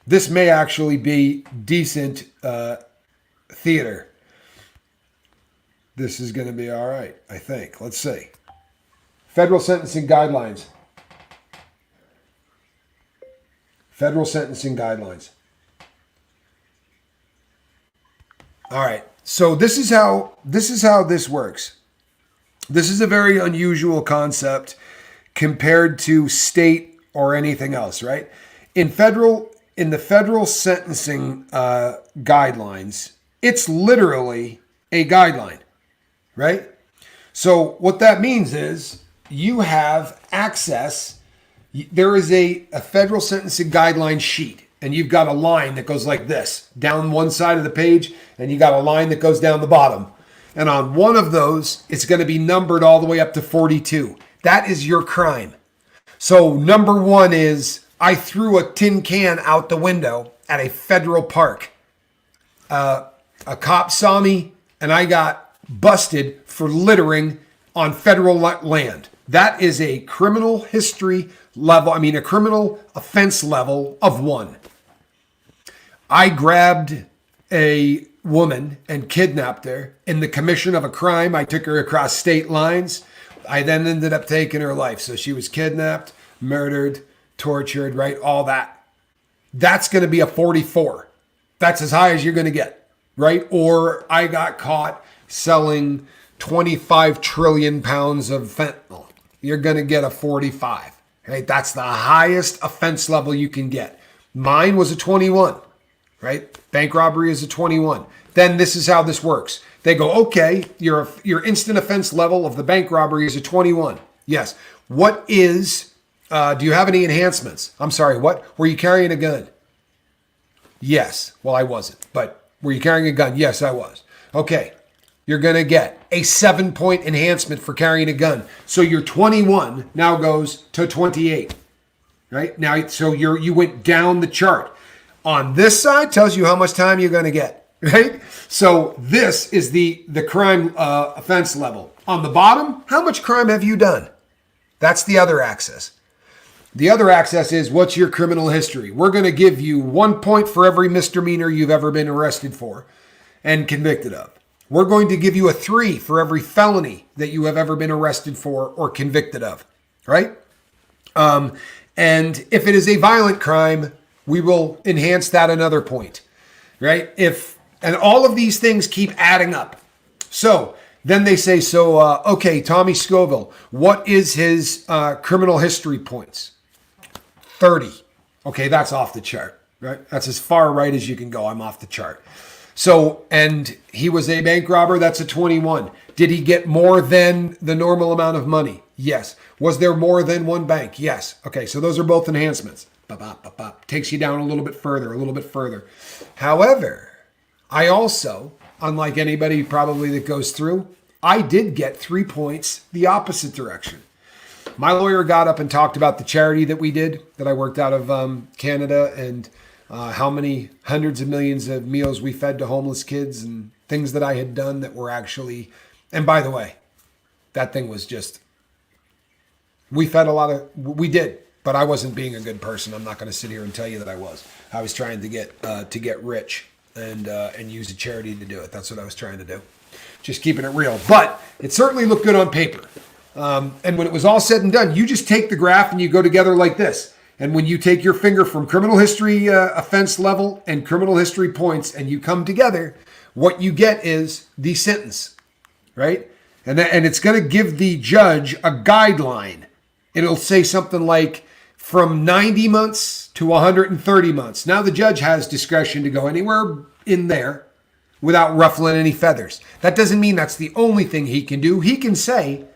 This may actually be decent theater. This is going to be all right, I think. Let's see. Federal sentencing guidelines. Federal sentencing guidelines. All right. So this is how this works. This is a very unusual concept compared to state or anything else, right? In the federal sentencing guidelines, it's literally a guideline, right? So what that means is you have access. There is a federal sentencing guideline sheet, and you've got a line that goes like this down one side of the page, and you got a line that goes down the bottom. And on one of those, it's going to be numbered all the way up to 42. That is your crime. So number one is I threw a tin can out the window at a federal park. A cop saw me and I got busted for littering on federal land. That is a criminal history level. A criminal offense level of 1. I grabbed a woman and kidnapped her in the commission of a crime. I took her across state lines. I then ended up taking her life. So she was kidnapped, murdered, tortured, right? All that. That's going to be a 44. That's as high as you're going to get, right? Or I got caught selling 25 trillion pounds of fentanyl. You're going to get a 45, right? That's the highest offense level you can get. Mine was a 21, right? Bank robbery is a 21. Then this is how this works. They go, okay, your instant offense level of the bank robbery is a 21. Yes. What is, do you have any enhancements? I'm sorry, what? Were you carrying a gun? Yes. Well, I wasn't. But were you carrying a gun? Yes, I was. Okay. You're going to get a 7-point enhancement for carrying a gun. So your 21 now goes to 28, right? Now, so you went down the chart. On this side tells you how much time you're going to get, right? So this is the crime offense level. On the bottom, how much crime have you done? That's the other axis. The other axis is what's your criminal history. We're going to give you 1 point for every misdemeanor you've ever been arrested for and convicted of. We're going to give you a 3 for every felony that you have ever been arrested for or convicted of, right? And if it is a violent crime, we will enhance that another point, right? And all of these things keep adding up. So then they say, okay, Tommy Scoville, what is his criminal history points? 30. Okay, that's off the chart, right? That's as far right as you can go. I'm off the chart. So, and he was a bank robber. That's a 21. Did he get more than the normal amount of money? Yes. Was there more than one bank? Yes. Okay, so those are both enhancements. Takes you down a little bit further. However, I also, unlike anybody probably that goes through, I did get 3 points the opposite direction. My lawyer got up and talked about the charity that we did, that I worked out of Canada, and how many hundreds of millions of meals we fed to homeless kids and things that I had done that were actually, and by the way, that thing was just, we did, but I wasn't being a good person. I'm not going to sit here and tell you that I was. I was trying to get rich and use a charity to do it. That's what I was trying to do. Just keeping it real. But it certainly looked good on paper. And when it was all said and done, you just take the graph and you go together like this. And when you take your finger from criminal history offense level and criminal history points and you come together, what you get is the sentence, right? And it's going to give the judge a guideline. It'll say something like from 90 months to 130 months. Now the judge has discretion to go anywhere in there without ruffling any feathers. That doesn't mean that's the only thing he can do. He can say,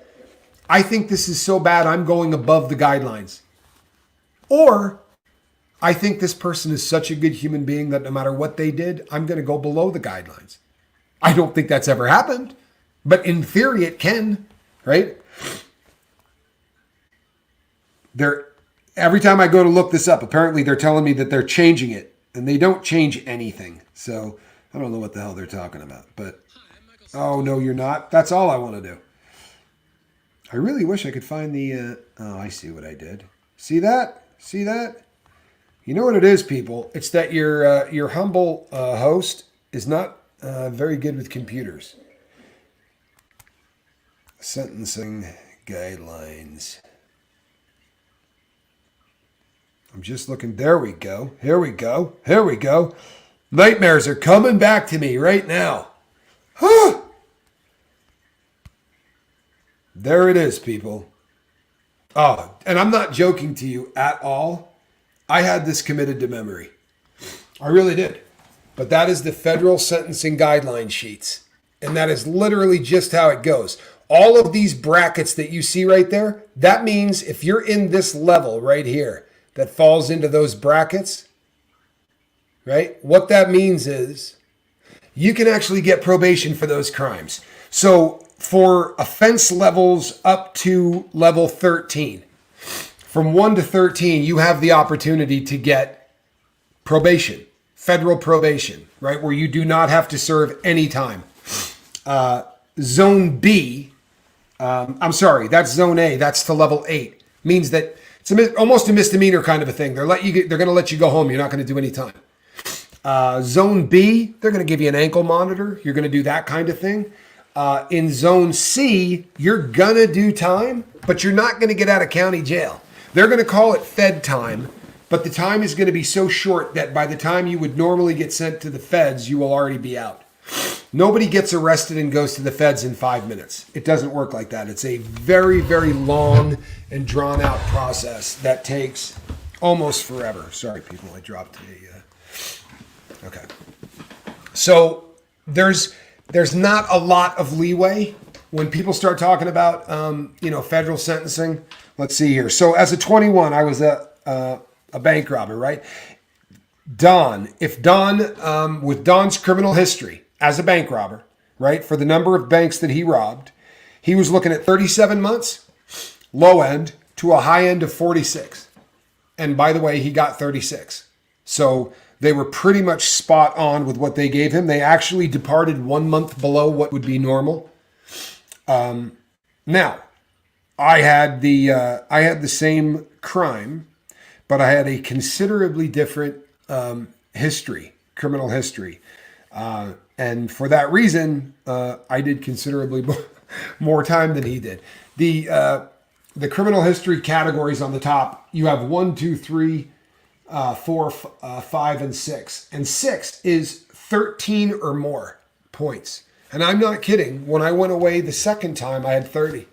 I think this is so bad, I'm going above the guidelines. Or I think this person is such a good human being that no matter what they did, I'm going to go below the guidelines. I don't think that's ever happened, but in theory it can, right? Every time I go to look this up, apparently they're telling me that they're changing it, and they don't change anything. So I don't know what the hell they're talking about, but oh no, you're not. That's all I want to do. I really wish I could find the, oh, I see what I did. See that? See that? You know what it is, people? It's that your humble host is not very good with computers. Sentencing guidelines. I'm just looking. There we go. Here we go. Here we go. Nightmares are coming back to me right now. Huh. There it is, people. Oh, and I'm not joking to you at all. I had this committed to memory. I really did. But that is the federal sentencing guideline sheets. And that is literally just how it goes. All of these brackets that you see right there, that means if you're in this level right here that falls into those brackets, right? What that means is you can actually get probation for those crimes. So for offense levels up to level 13, from 1 to 13, you have the opportunity to get probation, federal probation, right? Where you do not have to serve any time. Zone B, I'm sorry, that's zone A, that's to level 8. Means that it's almost a misdemeanor kind of a thing. They're going to let you go home. You're not going to do any time. Zone B, they're going to give you an ankle monitor. You're going to do that kind of thing. In zone C, you're going to do time, but you're not going to get out of county jail. They're going to call it fed time, but the time is going to be so short that by the time you would normally get sent to the feds, you will already be out. Nobody gets arrested and goes to the feds in 5 minutes. It doesn't work like that. It's a very, very long and drawn out process that takes almost forever. Sorry, people, I dropped a... Okay. So there's not a lot of leeway when people start talking about, federal sentencing. Let's see here. So as a 21, I was a bank robber, right? With Don's criminal history as a bank robber, right, for the number of banks that he robbed, he was looking at 37 months, low end, to a high end of 46. And by the way, he got 36. So they were pretty much spot on with what they gave him. They actually departed 1 month below what would be normal. Now, I had the same crime, but I had a considerably different criminal history. And for that reason, I did considerably more time than he did. The criminal history categories on the top, you have 1, 2, 3, 4, 5, and 6. And 6 is 13 or more points. And I'm not kidding. When I went away the second time, I had 30.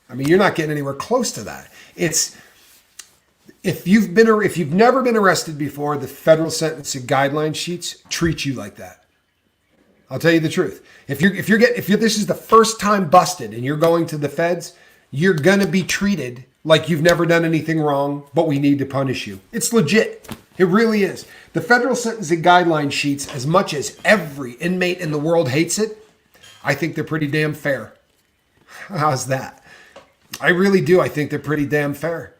I mean, you're not getting anywhere close to that. If you've never been arrested before, the federal sentencing guideline sheets treat you like that. I'll tell you the truth. If this is the first time busted and you're going to the feds, you're gonna be treated like you've never done anything wrong, but we need to punish you. It's legit. It really is. The federal sentencing guideline sheets, as much as every inmate in the world hates it, I think they're pretty damn fair. How's that? I really do. I think they're pretty damn fair.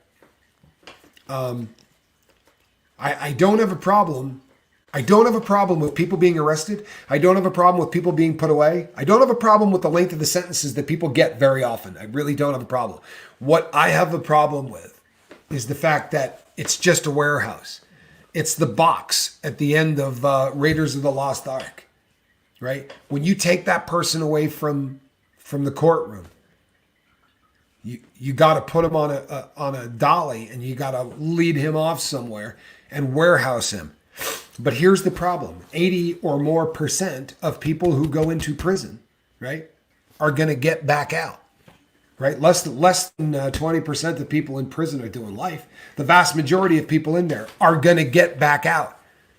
I don't have a problem. I don't have a problem with people being arrested. I don't have a problem with people being put away. I don't have a problem with the length of the sentences that people get very often. I really don't have a problem. What I have a problem with is the fact that it's just a warehouse. It's the box at the end of Raiders of the Lost Ark, right? When you take that person away from the courtroom, you got to put him on a dolly and you got to lead him off somewhere and warehouse him. But here's the problem. 80 or more % of people who go into prison, right, are going to get back out, right? Less than 20% of people in prison are doing life. The vast majority of people in there are going to get back out.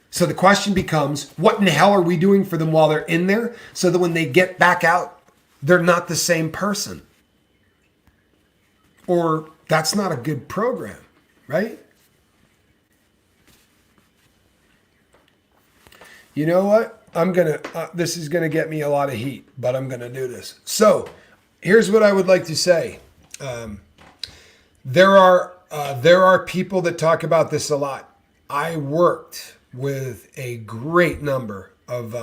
So the question becomes, what in the hell are we doing for them while they're in there so that when they get back out, they're not the same person? Or that's not a good program, right? You know what? This is gonna get me a lot of heat, but I'm gonna do this. So, here's what I would like to say. There are people that talk about this a lot. I worked with a great number of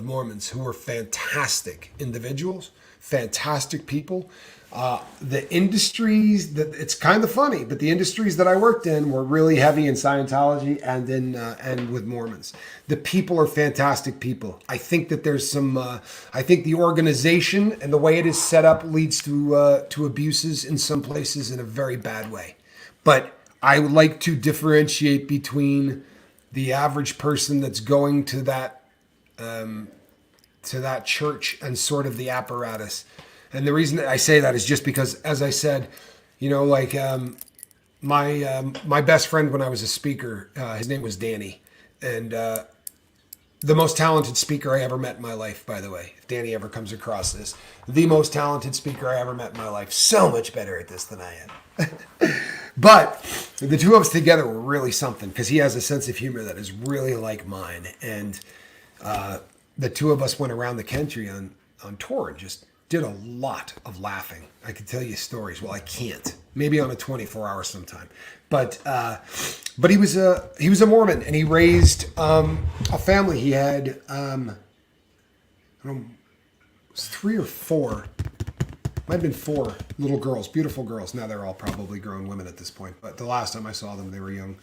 Mormons who were fantastic individuals, fantastic people. The industries that it's kind of funny, but the industries that I worked in were really heavy in Scientology and with Mormons. The people are fantastic people. I think that there's some. I think the organization and the way it is set up leads to abuses in some places in a very bad way. But I would like to differentiate between the average person that's going to that church and sort of the apparatus. And the reason that I say that is just because, as I said, like my best friend when I was a speaker, his name was Danny, and the most talented speaker I ever met in my life, by the way. If Danny ever comes across this, the most talented speaker I ever met in my life. So much better at this than I am. But the two of us together were really something because he has a sense of humor that is really like mine. And the two of us went around the country on tour and just did a lot of laughing. I could tell you stories. Well, I can't. Maybe on a 24-hour sometime. But he was a Mormon, and he raised a family. He had I don't know, it was 3 or 4. Might have been 4 little girls, beautiful girls. Now they're all probably grown women at this point. But the last time I saw them, they were young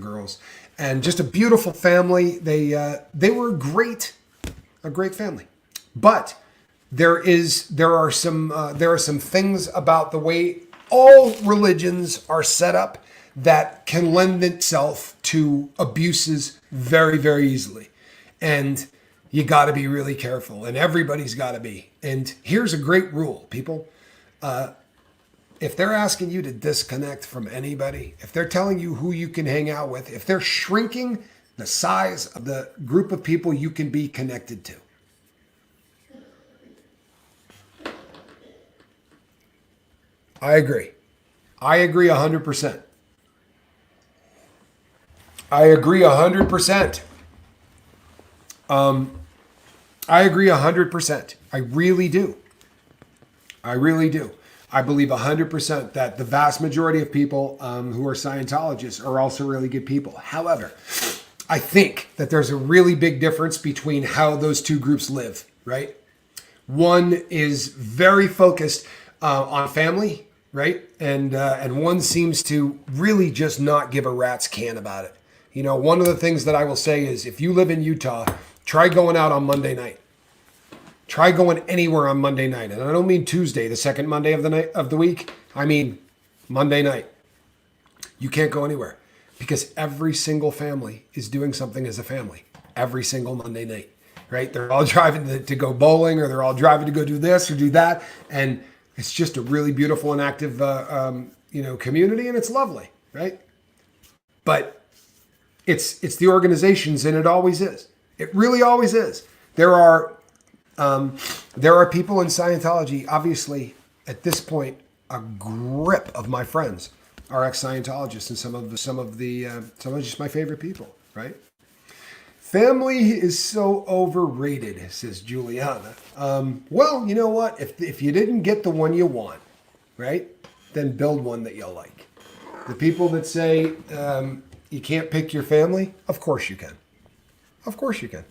girls, and just a beautiful family. They were a great family. But there are some things about the way all religions are set up that can lend itself to abuses very, very easily. And you got to be really careful, and everybody's got to be. And here's a great rule, people. If they're asking you to disconnect from anybody, if they're telling you who you can hang out with, if they're shrinking the size of the group of people you can be connected to, I agree. I agree 100%. I agree 100%. I agree 100%. I really do. I really do. I believe 100% that the vast majority of people who are Scientologists are also really good people. However, I think that there's a really big difference between how those two groups live, right? One is very focused on family, right? And one seems to really just not give a rat's can about it. One of the things that I will say is if you live in Utah, try going out on Monday night. Try going anywhere on Monday night. And I don't mean Tuesday, the second Monday of the week. I mean Monday night. You can't go anywhere because every single family is doing something as a family every single Monday night, right? They're all driving to go bowling, or they're all driving to go do this or do that. And it's just a really beautiful and active, community, and it's lovely, right? But it's the organizations, and it always is. It really always is. There are people in Scientology, obviously, at this point, a grip of my friends are ex-Scientologists, and some of just my favorite people, right? Family is so overrated, says Juliana. Well, you know what? If you didn't get the one you want, right, then build one that you like. The people that say you can't pick your family, of course you can. Of course you can.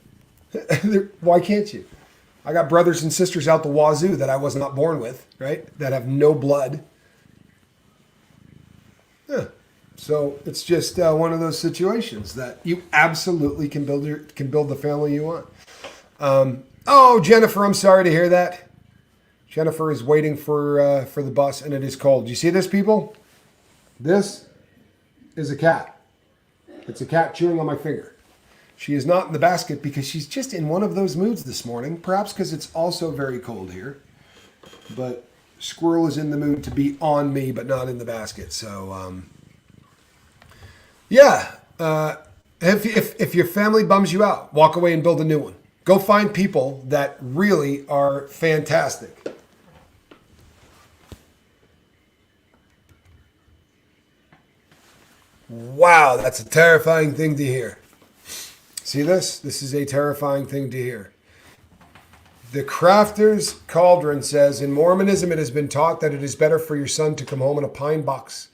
Why can't you? I got brothers and sisters out the wazoo that I was not born with, right? That have no blood. Yeah. So it's just one of those situations that you absolutely can build the family you want. Oh, Jennifer, I'm sorry to hear that. Jennifer is waiting for the bus, and it is cold. Do you see this, people? This is a cat. It's a cat chewing on my finger. She is not in the basket because she's just in one of those moods this morning, perhaps because it's also very cold here. But Squirrel is in the mood to be on me, but not in the basket. So, yeah. If your family bums you out, walk away and build a new one. Go find people that really are fantastic. Wow, that's a terrifying thing to hear. See this? This is a terrifying thing to hear. The Crafter's Cauldron says, in Mormonism it has been taught that it is better for your son to come home in a pine box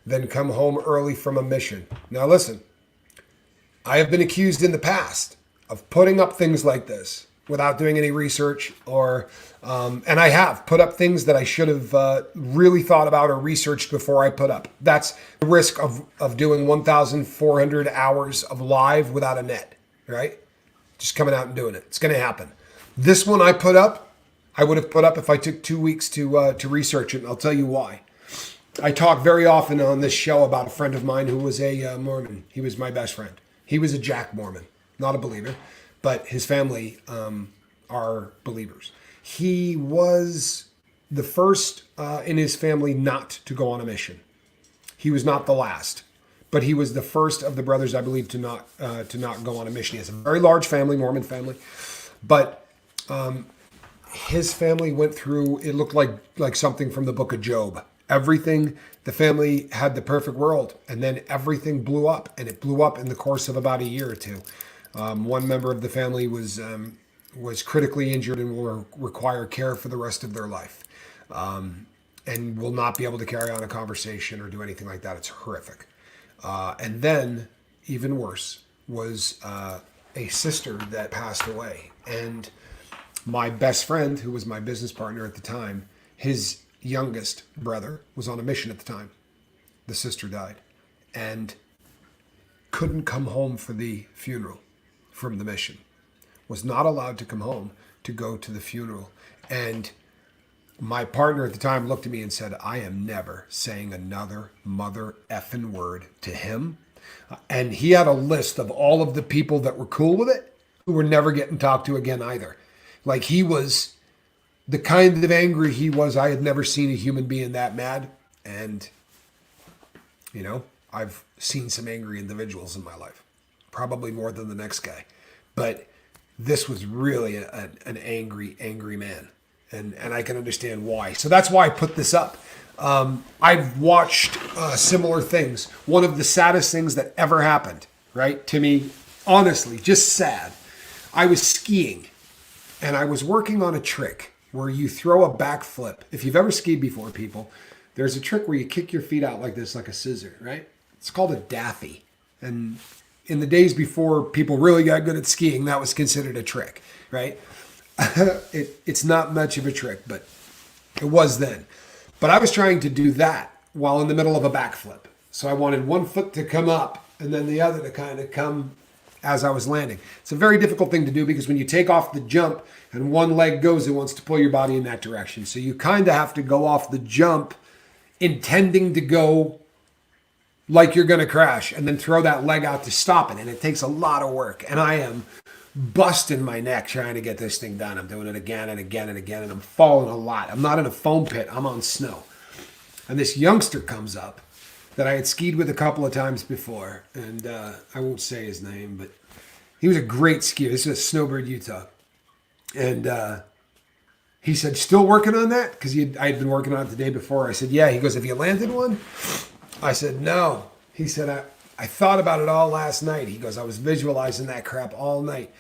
than come home early from a mission. Now listen, I have been accused in the past of putting up things like this without doing any research, and I have put up things that I should have really thought about or researched before I put up. That's the risk of doing 1,400 hours of live without a net, right? Just coming out and doing it. It's going to happen. This one I put up, I would have put up if I took 2 weeks to research it, and I'll tell you why. I talk very often on this show about a friend of mine who was a Mormon. He was my best friend. He was a Jack Mormon, not a believer, but his family are believers. He was the first in his family not to go on a mission. He was not the last, but he was the first of the brothers, I believe, to not go on a mission. He has a very large family, Mormon family, but his family went through, it looked like something from the book of Job. Everything, the family had the perfect world, and then everything blew up, and it blew up in the course of about a year or two. One member of the family was critically injured and will require care for the rest of their life, and will not be able to carry on a conversation or do anything like that. It's horrific. And then, even worse, was a sister that passed away. And my best friend, who was my business partner at the time, his youngest brother was on a mission at the time. The sister died and couldn't come home for the funeral from the mission. Was not allowed to come home to go to the funeral. And my partner at the time looked at me and said, I am never saying another mother effing word to him. And he had a list of all of the people that were cool with it who were never getting talked to again either. Like, he was the kind of angry he was. I had never seen a human being that mad. And, you know, I've seen some angry individuals in my life, probably more than the next guy. But this was really an angry, angry man. And I can understand why. So that's why I put this up. I've watched similar things. One of the saddest things that ever happened, right, to me, honestly, just sad. I was skiing, and I was working on a trick where you throw a backflip. If you've ever skied before, people, there's a trick where you kick your feet out like this, like a scissor, right? It's called a daffy. And in the days before people really got good at skiing, that was considered a trick, right? It's not much of a trick, but it was then. But I was trying to do that while in the middle of a backflip. So I wanted one foot to come up and then the other to kind of come as I was landing. It's a very difficult thing to do because when you take off the jump and one leg goes, it wants to pull your body in that direction. So you kind of have to go off the jump intending to go like you're going to crash and then throw that leg out to stop it. And it takes a lot of work. And I am busting my neck trying to get this thing done. I'm doing it again and again and again, and I'm falling a lot. I'm not in a foam pit. I'm on snow. And this youngster comes up that I had skied with a couple of times before, and I won't say his name, but he was a great skier. This is Snowbird, Utah. And he said, still working on that? Because I had been working on it the day before. I said, yeah. He goes, have you landed one? I said, no. He said, I thought about it all last night. He goes, I was visualizing that crap all night.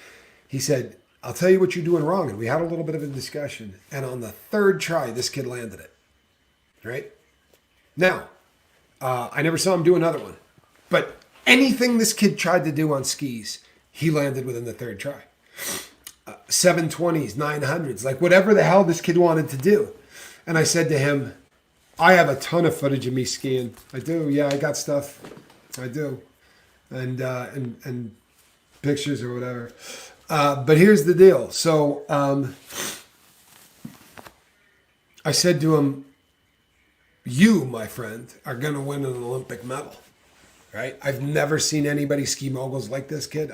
He said, I'll tell you what you're doing wrong. And we had a little bit of a discussion. And on the third try, this kid landed it. Right? Now, I never saw him do another one. But anything this kid tried to do on skis, he landed within the third try. 720s, 900s, like whatever the hell this kid wanted to do. And I said to him, I have a ton of footage of me skiing. I do. Yeah, I got stuff. I do. And pictures or whatever. But here's the deal. So I said to him, you, my friend, are going to win an Olympic medal. Right? I've never seen anybody ski moguls like this kid.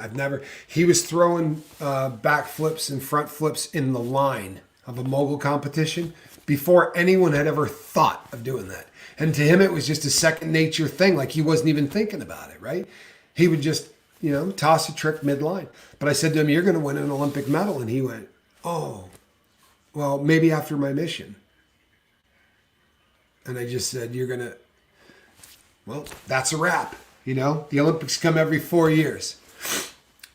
He was throwing back flips and front flips in the line of a mogul competition before anyone had ever thought of doing that. And to him, it was just a second nature thing. Like he wasn't even thinking about it, right? He would just, toss a trick midline. But I said to him, you're going to win an Olympic medal. And he went, oh, well, maybe after my mission. And I just said, well, that's a wrap. The Olympics come every 4 years.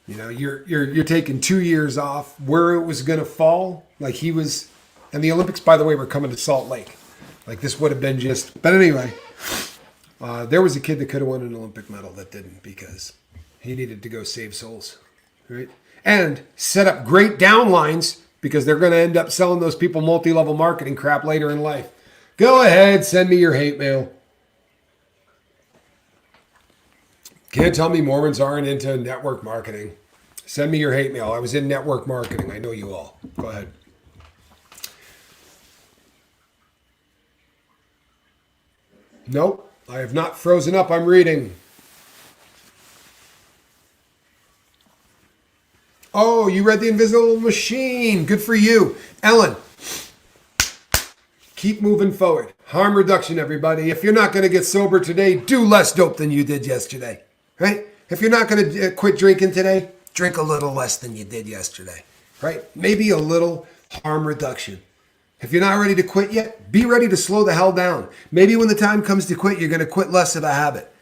You know, you're taking 2 years off where it was going to fall. Like he was, and the Olympics, by the way, were coming to Salt Lake. Like this would have been just, but anyway, there was a kid that could have won an Olympic medal that didn't because he needed to go save souls, right? And set up great downlines because they're going to end up selling those people multi-level marketing crap later in life. Go ahead, send me your hate mail. Can't tell me Mormons aren't into network marketing. Send me your hate mail. I was in network marketing. I know you all. Go ahead. Nope, I have not frozen up. I'm reading. Oh, you read The Invisible Machine. Good for you. Ellen, keep moving forward. Harm reduction, everybody. If you're not going to get sober today, do less dope than you did yesterday. Right? If you're not going to quit drinking today, drink a little less than you did yesterday. Right? Maybe a little harm reduction. If you're not ready to quit yet, be ready to slow the hell down. Maybe when the time comes to quit, you're going to quit less of a habit.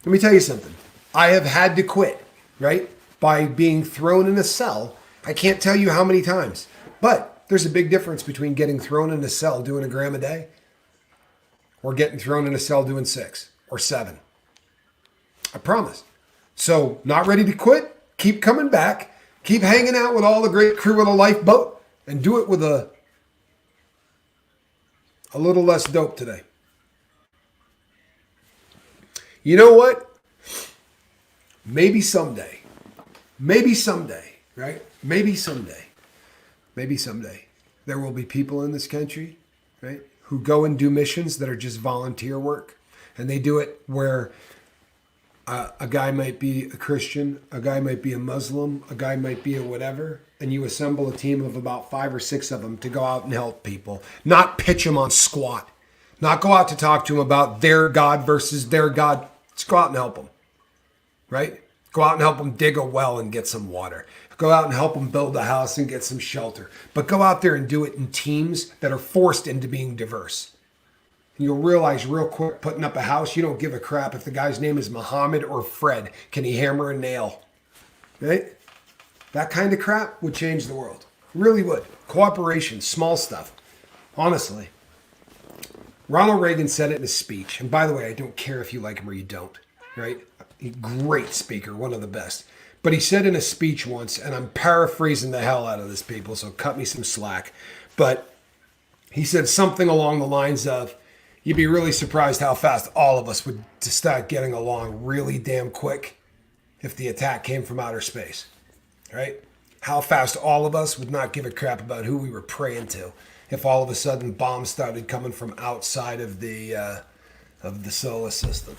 Let me tell you something. I have had to quit, right? By being thrown in a cell. I can't tell you how many times. But there's a big difference between getting thrown in a cell doing a gram a day or getting thrown in a cell doing 6 or 7. I promise. So not ready to quit? Keep coming back. Keep hanging out with all the great crew of the lifeboat and do it with a little less dope today. You know what? Maybe someday, right? Maybe someday there will be people in this country, right, who go and do missions that are just volunteer work. And they do it where a guy might be a Christian, a guy might be a Muslim, a guy might be a whatever, and you assemble a team of about 5 or 6 of them to go out and help people, not pitch them on squat, not go out to talk to them about their God versus their God. Just go out and help them, right? Go out and help them dig a well and get some water. Go out and help them build a house and get some shelter. But go out there and do it in teams that are forced into being diverse. And you'll realize real quick, putting up a house, you don't give a crap if the guy's name is Muhammad or Fred. Can he hammer a nail? Right? That kind of crap would change the world. Really would. Cooperation, small stuff. Honestly. Ronald Reagan said it in a speech. And by the way, I don't care if you like him or you don't. Right? Great speaker, one of the best. But he said in a speech once, and I'm paraphrasing the hell out of this, people, so cut me some slack. But he said something along the lines of, you'd be really surprised how fast all of us would start getting along really damn quick if the attack came from outer space, right? How fast all of us would not give a crap about who we were praying to if all of a sudden bombs started coming from outside of the solar system.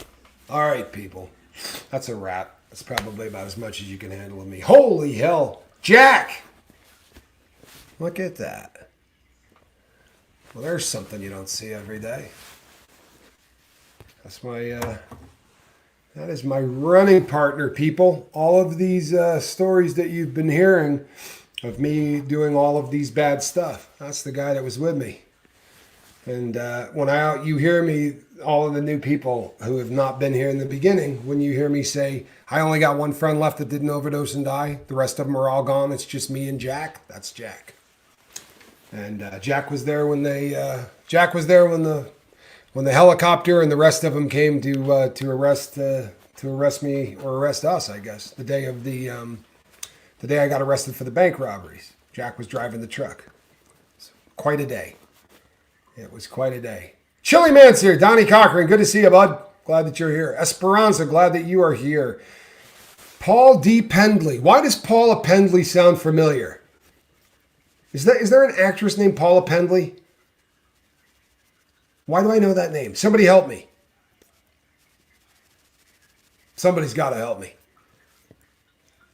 All right, people, that's a wrap. That's probably about as much as you can handle of me. Holy hell, Jack! Look at that. Well, there's something you don't see every day. That's that is my running partner, people. All of these stories that you've been hearing of me doing all of these bad stuff. That's the guy that was with me. And when you hear me, all of the new people who have not been here in the beginning, when you hear me say, I only got one friend left that didn't overdose and die, the rest of them are all gone, it's just me and Jack, that's Jack. And Jack was there when the helicopter and the rest of them came to arrest me or arrest us, I guess. The day I got arrested for the bank robberies. Jack was driving the truck. Quite a day. It was quite a day. Chili Man's here. Donnie Cochran, good to see you, bud. Glad that you're here. Esperanza, glad that you are here. Paul D. Pendley. Why does Paula Pendley sound familiar? Is there an actress named Paula Pendley? Why do I know that name? Somebody help me. Somebody's got to help me.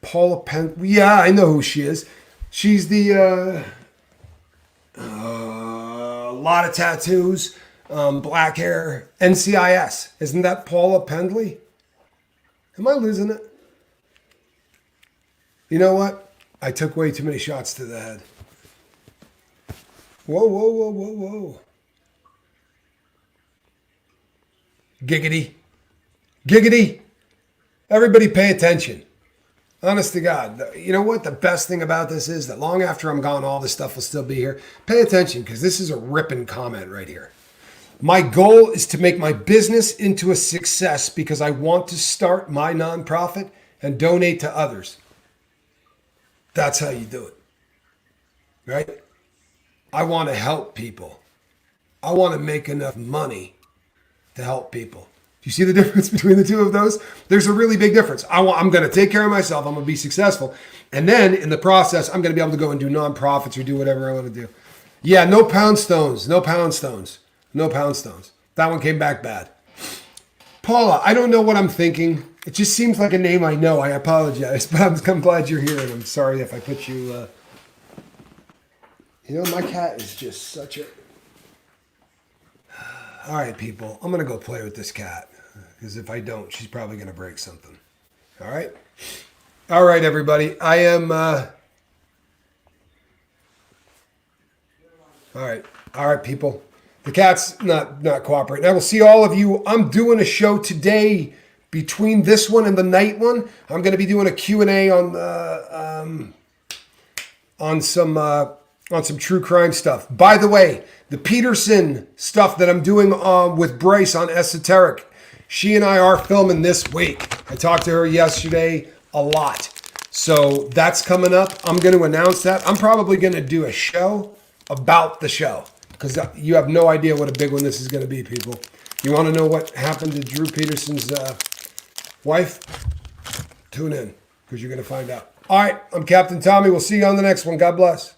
Paula Pendley. Yeah, I know who she is. She's the lot of tattoos, black hair, NCIS. Isn't that Paula Pendley? Am I losing it? You know what? I took way too many shots to the head. Whoa, whoa, whoa, whoa, whoa. Giggity. Giggity. Everybody pay attention. Honest to God. You know what? The best thing about this is that long after I'm gone, all this stuff will still be here. Pay attention, because this is a ripping comment right here. My goal is to make my business into a success because I want to start my nonprofit and donate to others. That's how you do it, right? I want to help people. I want to make enough money to help people. Do you see the difference between the two of those? There's a really big difference. I'm going to take care of myself. I'm going to be successful. And then in the process, I'm going to be able to go and do nonprofits or do whatever I want to do. Yeah, no pound stones. No pound stones. No pound stones. That one came back bad. Paula, I don't know what I'm thinking. It just seems like a name I know. I apologize, but I'm glad you're here, and I'm sorry if I put you... You know, my cat is just such a... All right, people. I'm going to go play with this cat, because if I don't, she's probably going to break something. All right? All right, everybody. I am... All right, people. The cat's not cooperating. I will see all of you. I'm doing a show today between this one and the night one. I'm going to be doing a Q&A on some true crime stuff. By the way, the Peterson stuff that I'm doing with Bryce on Esoteric, she and I are filming this week. I talked to her yesterday a lot. So that's coming up. I'm going to announce that. I'm probably going to do a show about the show, because you have no idea what a big one this is going to be, people. You want to know what happened to Drew Peterson's wife? Tune in, because you're going to find out. All right, I'm Captain Tommy. We'll see you on the next one. God bless.